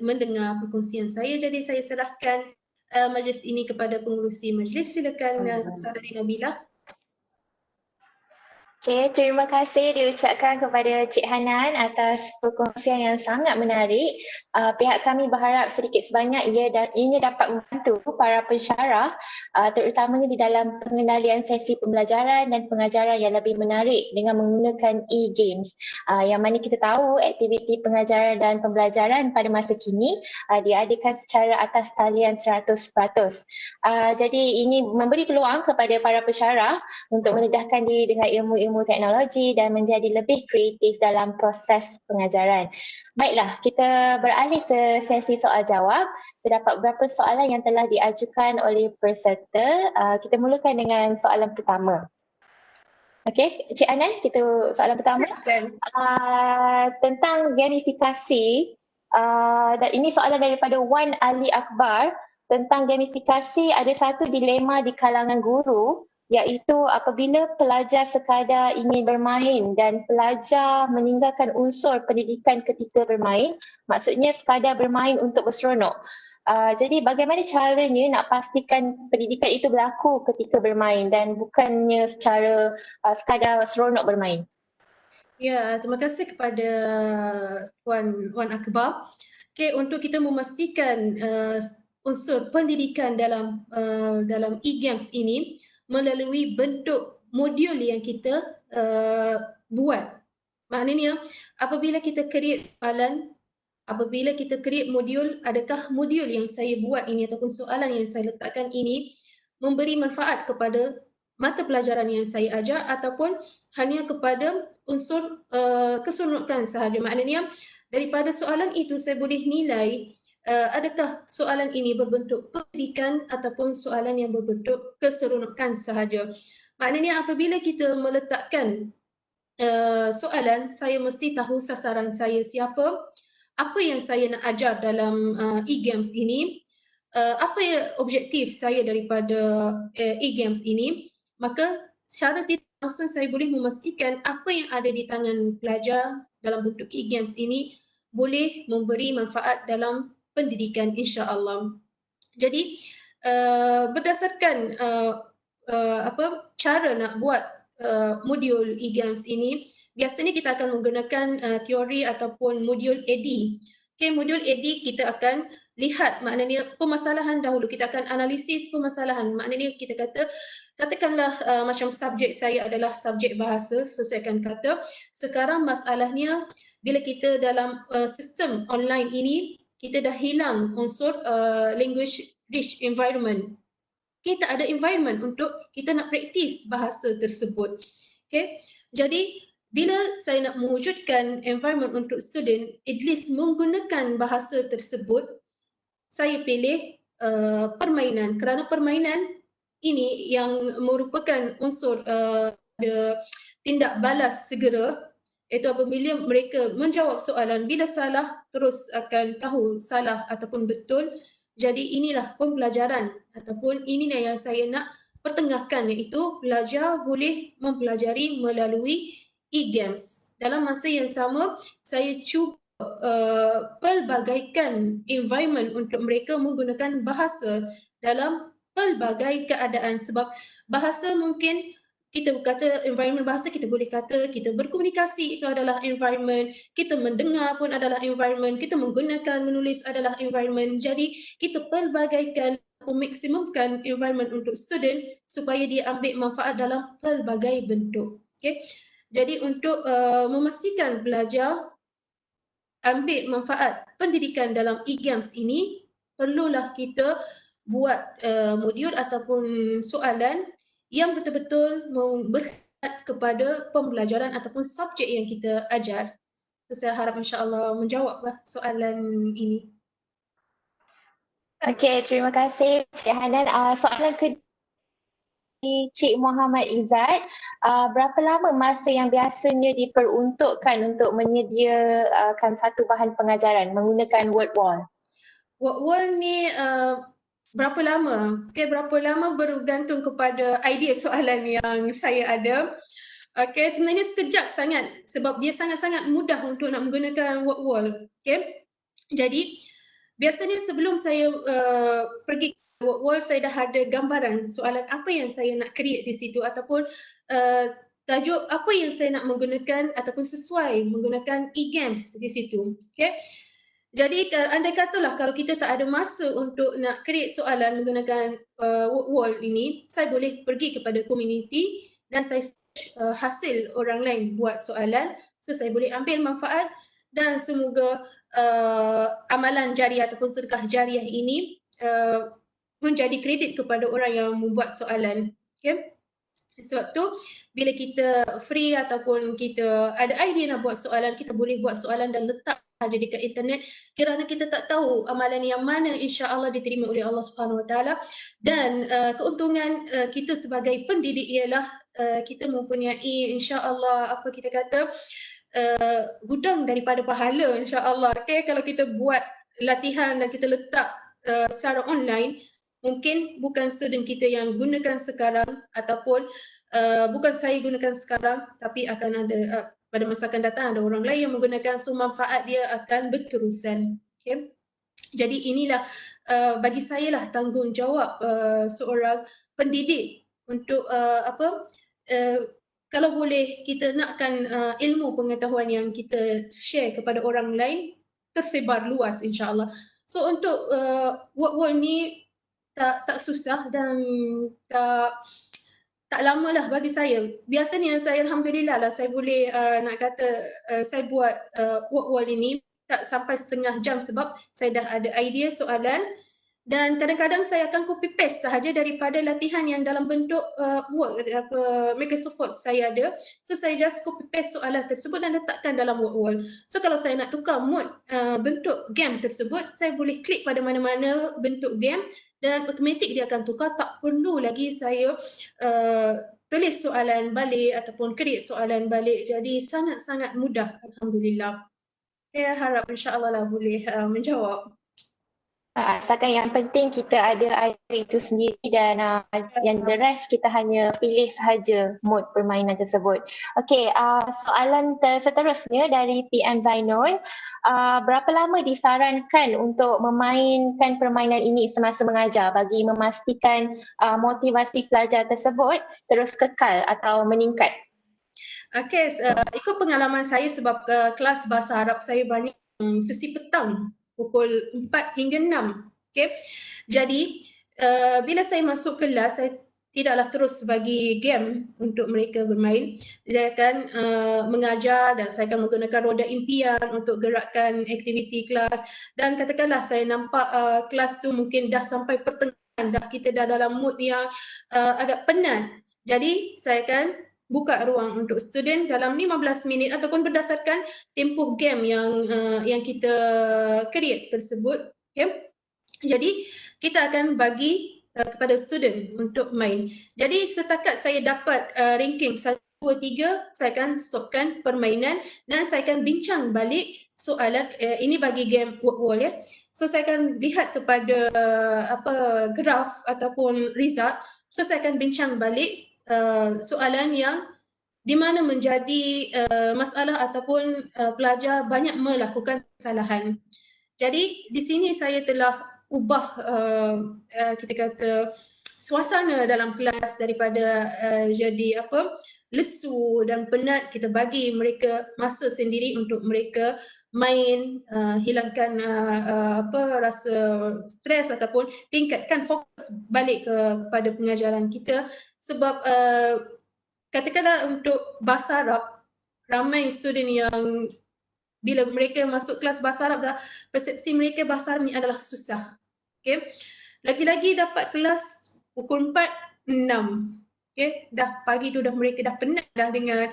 [SPEAKER 2] mendengar perkongsian saya. Jadi saya serahkan majlis ini kepada pengerusi majlis. Silakan Saudari Nabila.
[SPEAKER 1] Okay, terima kasih diucapkan kepada Cik Hanan atas perkongsian yang sangat menarik. Pihak kami berharap sedikit sebanyak ianya dapat membantu para pensyarah terutamanya di dalam pengendalian sesi pembelajaran dan pengajaran yang lebih menarik dengan menggunakan e-games. Yang mana kita tahu aktiviti pengajaran dan pembelajaran pada masa kini diadakan secara atas talian 100%. Jadi ini memberi peluang kepada para pensyarah untuk mendedahkan diri dengan ilmu-ilmu teknologi dan menjadi lebih kreatif dalam proses pengajaran. Baiklah, kita beralih ke sesi soal jawab. Terdapat beberapa soalan yang telah diajukan oleh peserta. Kita mulakan dengan soalan pertama. Okey, Cik Anan, kita soalan pertama. Tentang gamifikasi, dan ini soalan daripada Wan Ali Akbar. Tentang gamifikasi, ada satu dilema di kalangan guru, iaitu apabila pelajar sekadar ingin bermain dan pelajar meninggalkan unsur pendidikan ketika bermain, maksudnya sekadar bermain untuk berseronok. Jadi bagaimana caranya nak pastikan pendidikan itu berlaku ketika bermain dan bukannya secara sekadar seronok bermain?
[SPEAKER 2] Ya, terima kasih kepada Wan Akbar. Okay, untuk kita memastikan unsur pendidikan dalam e-games ini melalui bentuk modul yang kita buat. Maknanya apabila kita create soalan, apabila kita create modul, adakah modul yang saya buat ini ataupun soalan yang saya letakkan ini memberi manfaat kepada mata pelajaran yang saya ajar ataupun hanya kepada unsur keseronokan sahaja. Maknanya daripada soalan itu saya boleh nilai adakah soalan ini berbentuk pendidikan ataupun soalan yang berbentuk keseronokan sahaja. Maknanya apabila kita meletakkan soalan, saya mesti tahu sasaran saya siapa, apa yang saya nak ajar dalam e-games ini, apa objektif saya daripada e-games ini, maka secara tidak langsung saya boleh memastikan apa yang ada di tangan pelajar dalam bentuk e-games ini boleh memberi manfaat dalam pendidikan insya-Allah. Jadi berdasarkan cara nak buat modul e-games ini, biasanya kita akan menggunakan teori ataupun modul AD. Okay, modul AD kita akan lihat maknanya permasalahan dahulu. Kita akan analisis permasalahan. Maknanya kita katakanlah macam subjek saya adalah subjek bahasa, so saya akan kata sekarang masalahnya bila kita dalam sistem online ini kita dah hilang unsur language rich environment. Kita ada environment untuk kita nak praktis bahasa tersebut. Okay? Jadi bila saya nak mewujudkan environment untuk student, at least menggunakan bahasa tersebut, saya pilih permainan, kerana permainan ini yang merupakan unsur tindak balas segera, iaitu apabila mereka menjawab soalan, bila salah terus akan tahu salah ataupun betul. Jadi inilah pembelajaran ataupun inilah yang saya nak pertengahkan, iaitu pelajar boleh mempelajari melalui e-games. Dalam masa yang sama, saya cuba pelbagaikan environment untuk mereka menggunakan bahasa dalam pelbagai keadaan. Sebab bahasa mungkin kita kata environment bahasa, kita boleh kata kita berkomunikasi itu adalah environment, kita mendengar pun adalah environment, kita menggunakan menulis adalah environment. Jadi kita pelbagaikan, maksimumkan environment untuk student supaya dia ambil manfaat dalam pelbagai bentuk. Okay? Jadi untuk memastikan pelajar ambil manfaat pendidikan dalam e-games ini, perlulah kita buat modul ataupun soalan yang betul-betul berkhidmat kepada pembelajaran ataupun subjek yang kita ajar. So, saya harap insya-Allah menjawablah soalan ini.
[SPEAKER 1] Okey, terima kasih Cik Hanan. Soalan kedua Cik Muhammad Izzat, berapa lama masa yang biasanya diperuntukkan untuk menyediakan satu bahan pengajaran menggunakan word wall?
[SPEAKER 2] Word wall ni berapa lama? Okay, berapa lama bergantung kepada idea soalan yang saya ada. Okay, sebenarnya sekejap sangat sebab dia sangat-sangat mudah untuk nak menggunakan word wall. Okay, jadi biasanya sebelum saya pergi ke word wall, saya dah ada gambaran soalan apa yang saya nak create di situ ataupun tajuk apa yang saya nak menggunakan ataupun sesuai menggunakan e-games di situ. Okay. Jadi andai katalah kalau kita tak ada masa untuk nak create soalan menggunakan word wall ini, saya boleh pergi kepada community dan saya hasil orang lain buat soalan. So saya boleh ambil manfaat dan semoga amalan jariah ataupun sedekah jariah ini menjadi kredit kepada orang yang membuat soalan. Okay? Sebab tu bila kita free ataupun kita ada idea nak buat soalan, kita boleh buat soalan dan letak aja dekat internet kerana kita tak tahu amalan yang mana insya-Allah diterima oleh Allah Subhanahu Wa Taala. Dan keuntungan kita sebagai pendidik ialah kita mempunyai insya-Allah apa kita kata gudang daripada pahala insya-Allah. Okay, kalau kita buat latihan dan kita letak secara online, mungkin bukan student kita yang gunakan sekarang ataupun bukan saya gunakan sekarang, tapi akan ada pada masa akan datang ada orang lain yang menggunakan, so manfaat dia akan berterusan. Okay? Jadi inilah bagi saya lah tanggungjawab seorang pendidik untuk kalau boleh kita nakkan ilmu pengetahuan yang kita share kepada orang lain tersebar luas insya-Allah. So untuk word wall ni tak susah dan tak lama lah bagi saya. Biasanya saya alhamdulillah lah saya boleh nak kata saya buat word wall ini tak sampai setengah jam sebab saya dah ada idea soalan dan kadang-kadang saya akan copy paste sahaja daripada latihan yang dalam bentuk Word Microsoft Word saya ada. So saya just copy paste soalan tersebut dan letakkan dalam word wall. So kalau saya nak tukar mode bentuk game tersebut, saya boleh klik pada mana-mana bentuk game dan automatik dia akan tukar, tak perlu lagi saya tulis soalan balik ataupun create soalan balik. Jadi sangat-sangat mudah alhamdulillah. Saya harap insya-Allah lah boleh menjawab.
[SPEAKER 1] Asalkan yang penting kita ada idea itu sendiri dan yang the rest kita hanya pilih sahaja mode permainan tersebut. Okey, soalan seterusnya dari PM Zainul. Berapa lama disarankan untuk memainkan permainan ini semasa mengajar bagi memastikan motivasi pelajar tersebut terus kekal atau meningkat?
[SPEAKER 2] Okey, ikut pengalaman saya sebab kelas bahasa Arab saya banyak sesi petang pukul 4 hingga 6. Okay. Jadi bila saya masuk kelas, saya tidaklah terus bagi game untuk mereka bermain. Saya akan mengajar dan saya akan menggunakan roda impian untuk gerakkan aktiviti kelas. Dan katakanlah saya nampak kelas tu mungkin dah sampai pertengahan, dah kita dah dalam mood yang agak penat. Jadi saya akan buka ruang untuk student dalam 15 minit ataupun berdasarkan tempoh game yang kita create tersebut. Okay. Jadi kita akan bagi kepada student untuk main. Jadi setakat saya dapat ranking 1, 2, 3, saya akan stopkan permainan dan saya akan bincang balik soalan. Ini bagi game word wall ya. So saya akan lihat kepada graf ataupun result. So saya akan bincang balik soalan yang di mana menjadi masalah ataupun pelajar banyak melakukan kesalahan. Jadi di sini saya telah ubah kita kata suasana dalam kelas daripada jadi lesu dan penat, kita bagi mereka masa sendiri untuk mereka main, hilangkan rasa stres ataupun tingkatkan fokus balik kepada pengajaran kita. Sebab katakanlah untuk bahasa Arab, ramai student yang bila mereka masuk kelas bahasa Arab dah persepsi mereka bahasa Arab ni adalah susah. Okay. Lagi-lagi dapat kelas pukul 4, 6. Okay. Dah pagi tu dah mereka dah penat dah dengan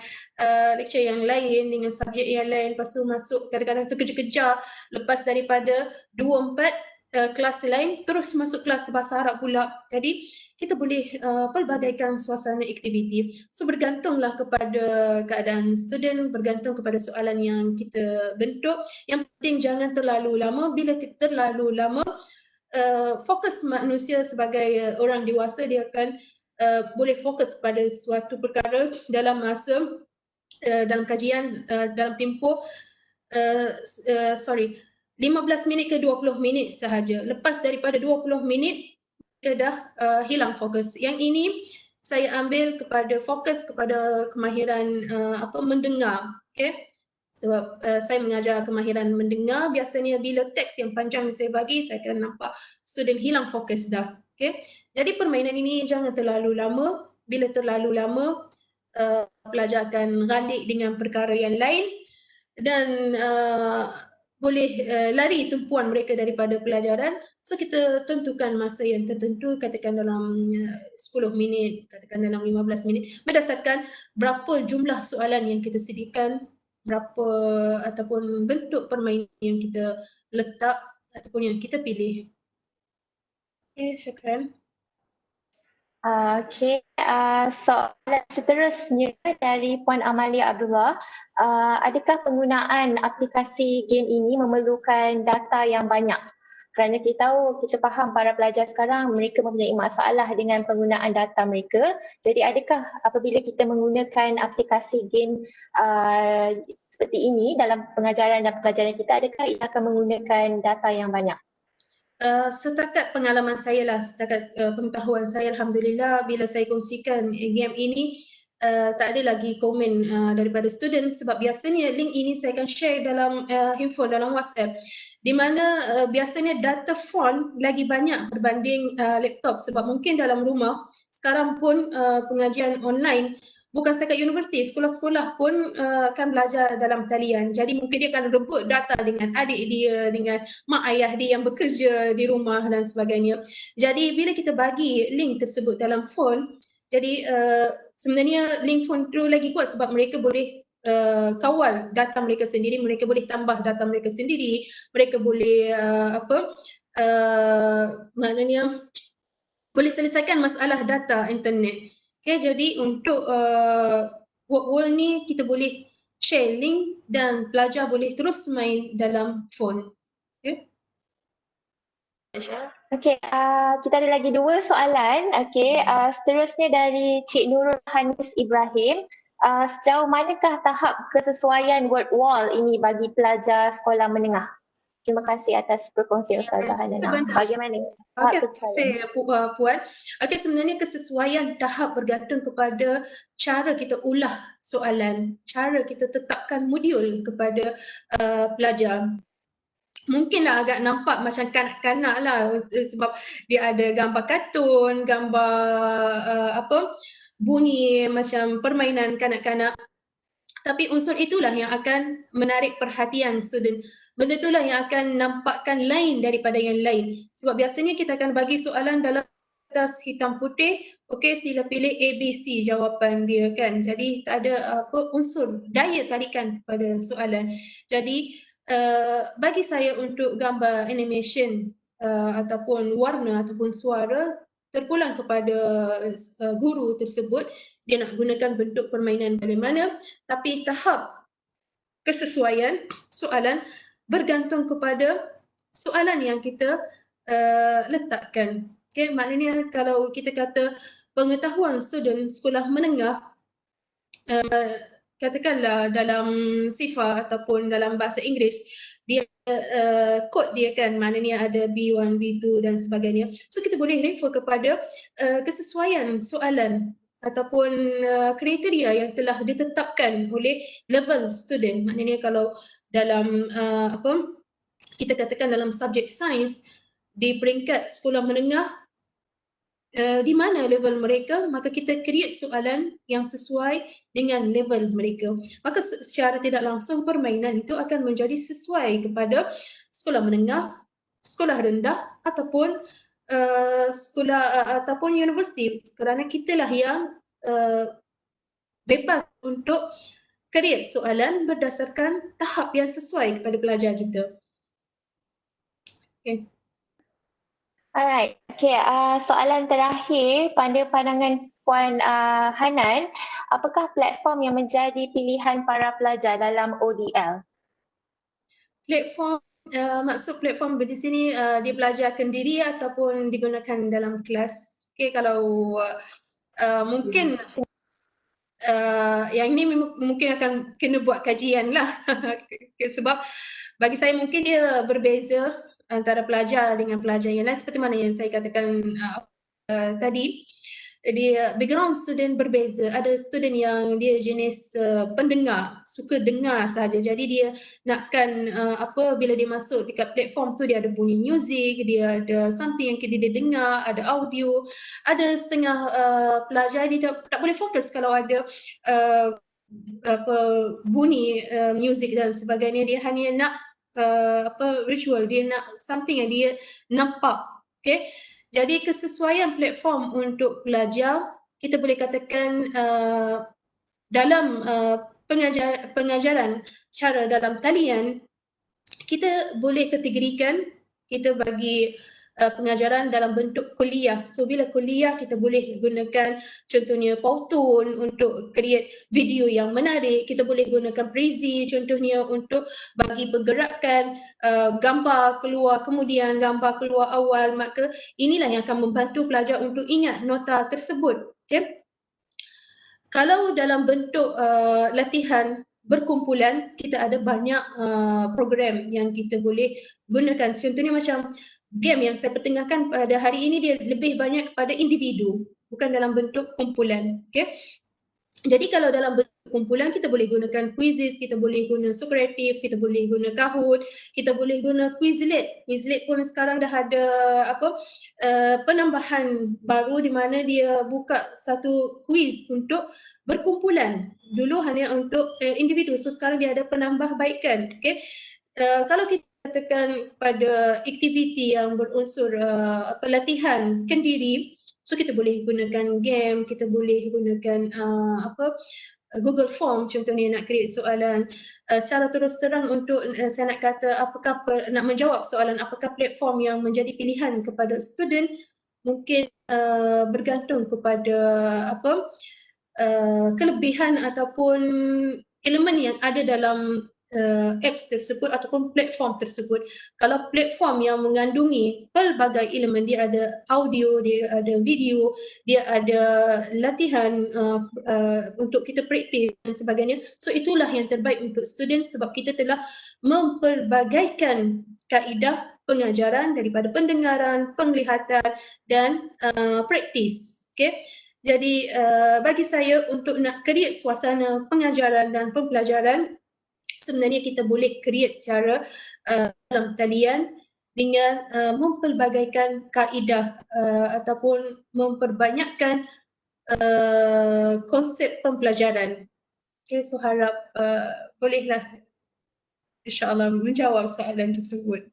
[SPEAKER 2] lecture yang lain, dengan subjek yang lain. Lepas tu masuk kadang-kadang terkejar-kejar lepas daripada 2, 4 kelas lain terus masuk kelas bahasa Arab pula. Jadi kita boleh pelbagaikan suasana aktiviti. So bergantunglah kepada keadaan student, bergantung kepada soalan yang kita bentuk. Yang penting jangan terlalu lama. Bila kita terlalu lama, fokus manusia sebagai orang dewasa, dia akan boleh fokus pada suatu perkara dalam masa, dalam kajian, dalam tempoh 15 minit ke 20 minit sahaja. Lepas daripada 20 minit, dia dah hilang fokus. Yang ini saya ambil kepada fokus kepada kemahiran mendengar. Okay? Sebab saya mengajar kemahiran mendengar, biasanya bila teks yang panjang saya bagi, saya akan nampak student hilang fokus dah. Okay? Jadi permainan ini jangan terlalu lama. Bila terlalu lama, pelajar akan galik dengan perkara yang lain dan boleh lari tumpuan mereka daripada pelajaran. So kita tentukan masa yang tertentu, katakan dalam 10 minit, katakan dalam 15 minit, berdasarkan berapa jumlah soalan yang kita sediakan, berapa ataupun bentuk permainan yang kita letak ataupun yang kita pilih. Okay, syukran.
[SPEAKER 1] Okay, soalan seterusnya dari Puan Amalia Abdullah. Adakah penggunaan aplikasi game ini memerlukan data yang banyak? Kerana kita faham para pelajar sekarang mereka mempunyai masalah dengan penggunaan data mereka. Jadi adakah apabila kita menggunakan aplikasi game seperti ini dalam pengajaran dan pelajaran kita, adakah ia akan menggunakan data yang banyak?
[SPEAKER 2] Setakat pengalaman saya lah, setakat pengetahuan saya, Alhamdulillah, bila saya kongsikan game ini, tak ada lagi komen daripada student, sebab biasanya link ini saya akan share dalam handphone, dalam WhatsApp, di mana biasanya data font lagi banyak berbanding laptop, sebab mungkin dalam rumah sekarang pun pengajian online, bukan setakat universiti, sekolah-sekolah pun akan belajar dalam talian. Jadi mungkin dia akan rebut data dengan adik dia, dengan mak ayah dia yang bekerja di rumah dan sebagainya. Jadi bila kita bagi link tersebut dalam phone, jadi sebenarnya link phone tu lagi kuat sebab mereka boleh kawal data mereka sendiri, mereka boleh tambah data mereka sendiri, mereka boleh maknanya boleh selesaikan masalah data internet. Okay, jadi untuk world ni kita boleh share link dan pelajar boleh terus main dalam phone. Okay.
[SPEAKER 1] Okay, kita ada lagi 2 soalan. Okay, seterusnya dari Cik Nurul Hanis Ibrahim. Sejauh manakah tahap kesesuaian word wall ini bagi pelajar sekolah menengah? Terima kasih atas perkongsian Ustazah Hanana. Bagaimana?
[SPEAKER 2] Okey, Puan. Okey, sebenarnya kesesuaian tahap bergantung kepada cara kita ulah soalan, cara kita tetapkan modul kepada pelajar. Mungkinlah agak nampak macam kanak-kanak lah sebab dia ada gambar kartun, gambar bunyi macam permainan kanak-kanak. Tapi unsur itulah yang akan menarik perhatian student. Benda itulah yang akan nampakkan lain daripada yang lain. Sebab biasanya kita akan bagi soalan dalam kertas hitam putih, okey, sila pilih ABC jawapan dia kan. Jadi tak ada unsur daya tarikan kepada soalan. Jadi bagi saya untuk gambar animation ataupun warna ataupun suara terpulang kepada guru tersebut, dia nak gunakan bentuk permainan bagaimana, tapi tahap kesesuaian soalan bergantung kepada soalan yang kita letakkan. Okay, maknanya kalau kita kata pengetahuan student sekolah menengah, katakanlah dalam SIFA ataupun dalam bahasa Inggeris, dia kod dia kan, maknanya ada B1, B2 dan sebagainya. So kita boleh refer kepada kesesuaian soalan ataupun kriteria yang telah ditetapkan oleh level student. Maknanya kalau dalam kita katakan dalam subjek sains di peringkat sekolah menengah, di mana level mereka, maka kita create soalan yang sesuai dengan level mereka. Maka secara tidak langsung permainan itu akan menjadi sesuai kepada sekolah menengah, sekolah rendah ataupun sekolah ataupun universiti, kerana kitalah yang bebas untuk create soalan berdasarkan tahap yang sesuai kepada pelajar kita. Okay.
[SPEAKER 1] Alright, okay. Soalan terakhir, pada pandangan Puan Hanan, apakah platform yang menjadi pilihan para pelajar dalam ODL?
[SPEAKER 2] Platform, maksud platform di sini dipelajarkan diri ataupun digunakan dalam kelas. Okay, kalau mungkin yang ini mungkin akan kena buat kajian lah. Sebab bagi saya mungkin dia berbeza antara pelajar dengan pelajar yang lain, seperti mana yang saya katakan tadi. Dia background student berbeza. Ada student yang dia jenis pendengar, suka dengar sahaja. Jadi dia nakkan bila dia masuk dekat platform tu, dia ada bunyi muzik, dia ada something yang dia dengar, ada audio. Ada setengah pelajar dia tak boleh fokus kalau ada bunyi muzik dan sebagainya. Dia hanya nak ritual, dia nak something yang dia nampak. Okay? Jadi kesesuaian platform untuk pelajar, kita boleh katakan dalam pengajaran secara dalam talian, kita boleh kategorikan, kita bagi pengajaran dalam bentuk kuliah. So bila kuliah, kita boleh gunakan contohnya Powtoon untuk create video yang menarik, kita boleh gunakan Prezi contohnya untuk bagi pergerakan gambar keluar kemudian gambar keluar awal. Maka inilah yang akan membantu pelajar untuk ingat nota tersebut. Okay? Kalau dalam bentuk latihan berkumpulan, kita ada banyak program yang kita boleh gunakan. Contohnya macam game yang saya pertengahkan pada hari ini, dia lebih banyak kepada individu, bukan dalam bentuk kumpulan. Okay? Jadi kalau dalam bentuk kumpulan, kita boleh gunakan quizzes, kita boleh guna Socrative, kita boleh guna Kahoot, kita boleh guna Quizlet. Quizlet pun sekarang dah ada penambahan baru di mana dia buka satu quiz untuk berkumpulan. Dulu hanya untuk individu, so sekarang dia ada penambahbaikan. Okay? Kalau kita katakan kepada aktiviti yang berunsur pelatihan kendiri, so kita boleh gunakan game, kita boleh gunakan Google Form contohnya nak create soalan. Secara terus terang untuk saya nak kata nak menjawab soalan apakah platform yang menjadi pilihan kepada student, mungkin bergantung kepada kelebihan ataupun elemen yang ada dalam apps tersebut ataupun platform tersebut. Kalau platform yang mengandungi pelbagai elemen, dia ada audio, dia ada video, dia ada latihan untuk kita praktis dan sebagainya. So itulah yang terbaik untuk student sebab kita telah mempelbagaikan kaedah pengajaran daripada pendengaran, penglihatan dan praktis. Okay? Jadi bagi saya untuk nak create suasana pengajaran dan pembelajaran, sebenarnya kita boleh create secara dalam talian dengan mempelbagaikan kaedah ataupun memperbanyakkan konsep pembelajaran. Okay, so harap bolehlah insyaAllah menjawab soalan tersebut.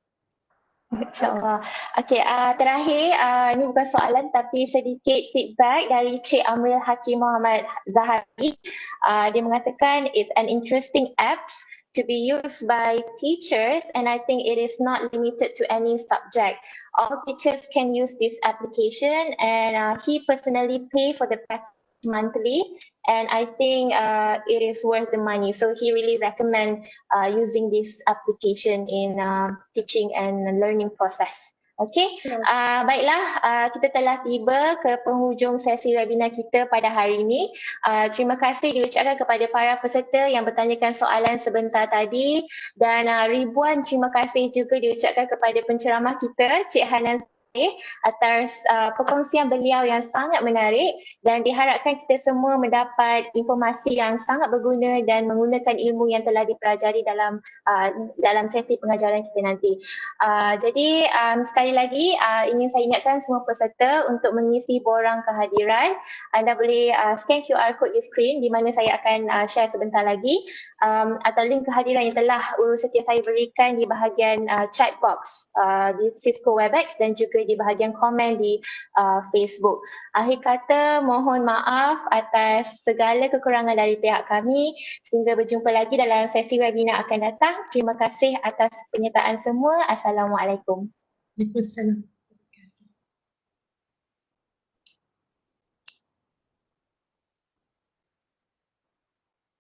[SPEAKER 1] InsyaAllah. Okey, terakhir, ini bukan soalan tapi sedikit feedback dari Cik Amril Hakim Muhammad Zahari. Dia mengatakan it's an interesting apps to be used by teachers and I think it is not limited to any subject. All teachers can use this application and he personally pay for the package monthly and I think it is worth the money. So he really recommend using this application in teaching and learning process. Okey, baiklah, kita telah tiba ke penghujung sesi webinar kita pada hari ini. Terima kasih diucapkan kepada para peserta yang bertanyakan soalan sebentar tadi, dan ribuan terima kasih juga diucapkan kepada penceramah kita, Cik Hanan atas perkongsian beliau yang sangat menarik, dan diharapkan kita semua mendapat informasi yang sangat berguna dan menggunakan ilmu yang telah dipelajari dalam sesi pengajaran kita nanti. Jadi sekali lagi ingin saya ingatkan semua peserta untuk mengisi borang kehadiran. Anda boleh scan QR code di skrin di mana saya akan share sebentar lagi, atau link kehadiran yang telah setia saya berikan di bahagian chat box di Cisco Webex dan juga di bahagian komen di Facebook. Akhir kata, mohon maaf atas segala kekurangan dari pihak kami. Sehingga berjumpa lagi dalam sesi webinar akan datang. Terima kasih atas penyertaan semua. Assalamualaikum.
[SPEAKER 2] Waalaikumsalam.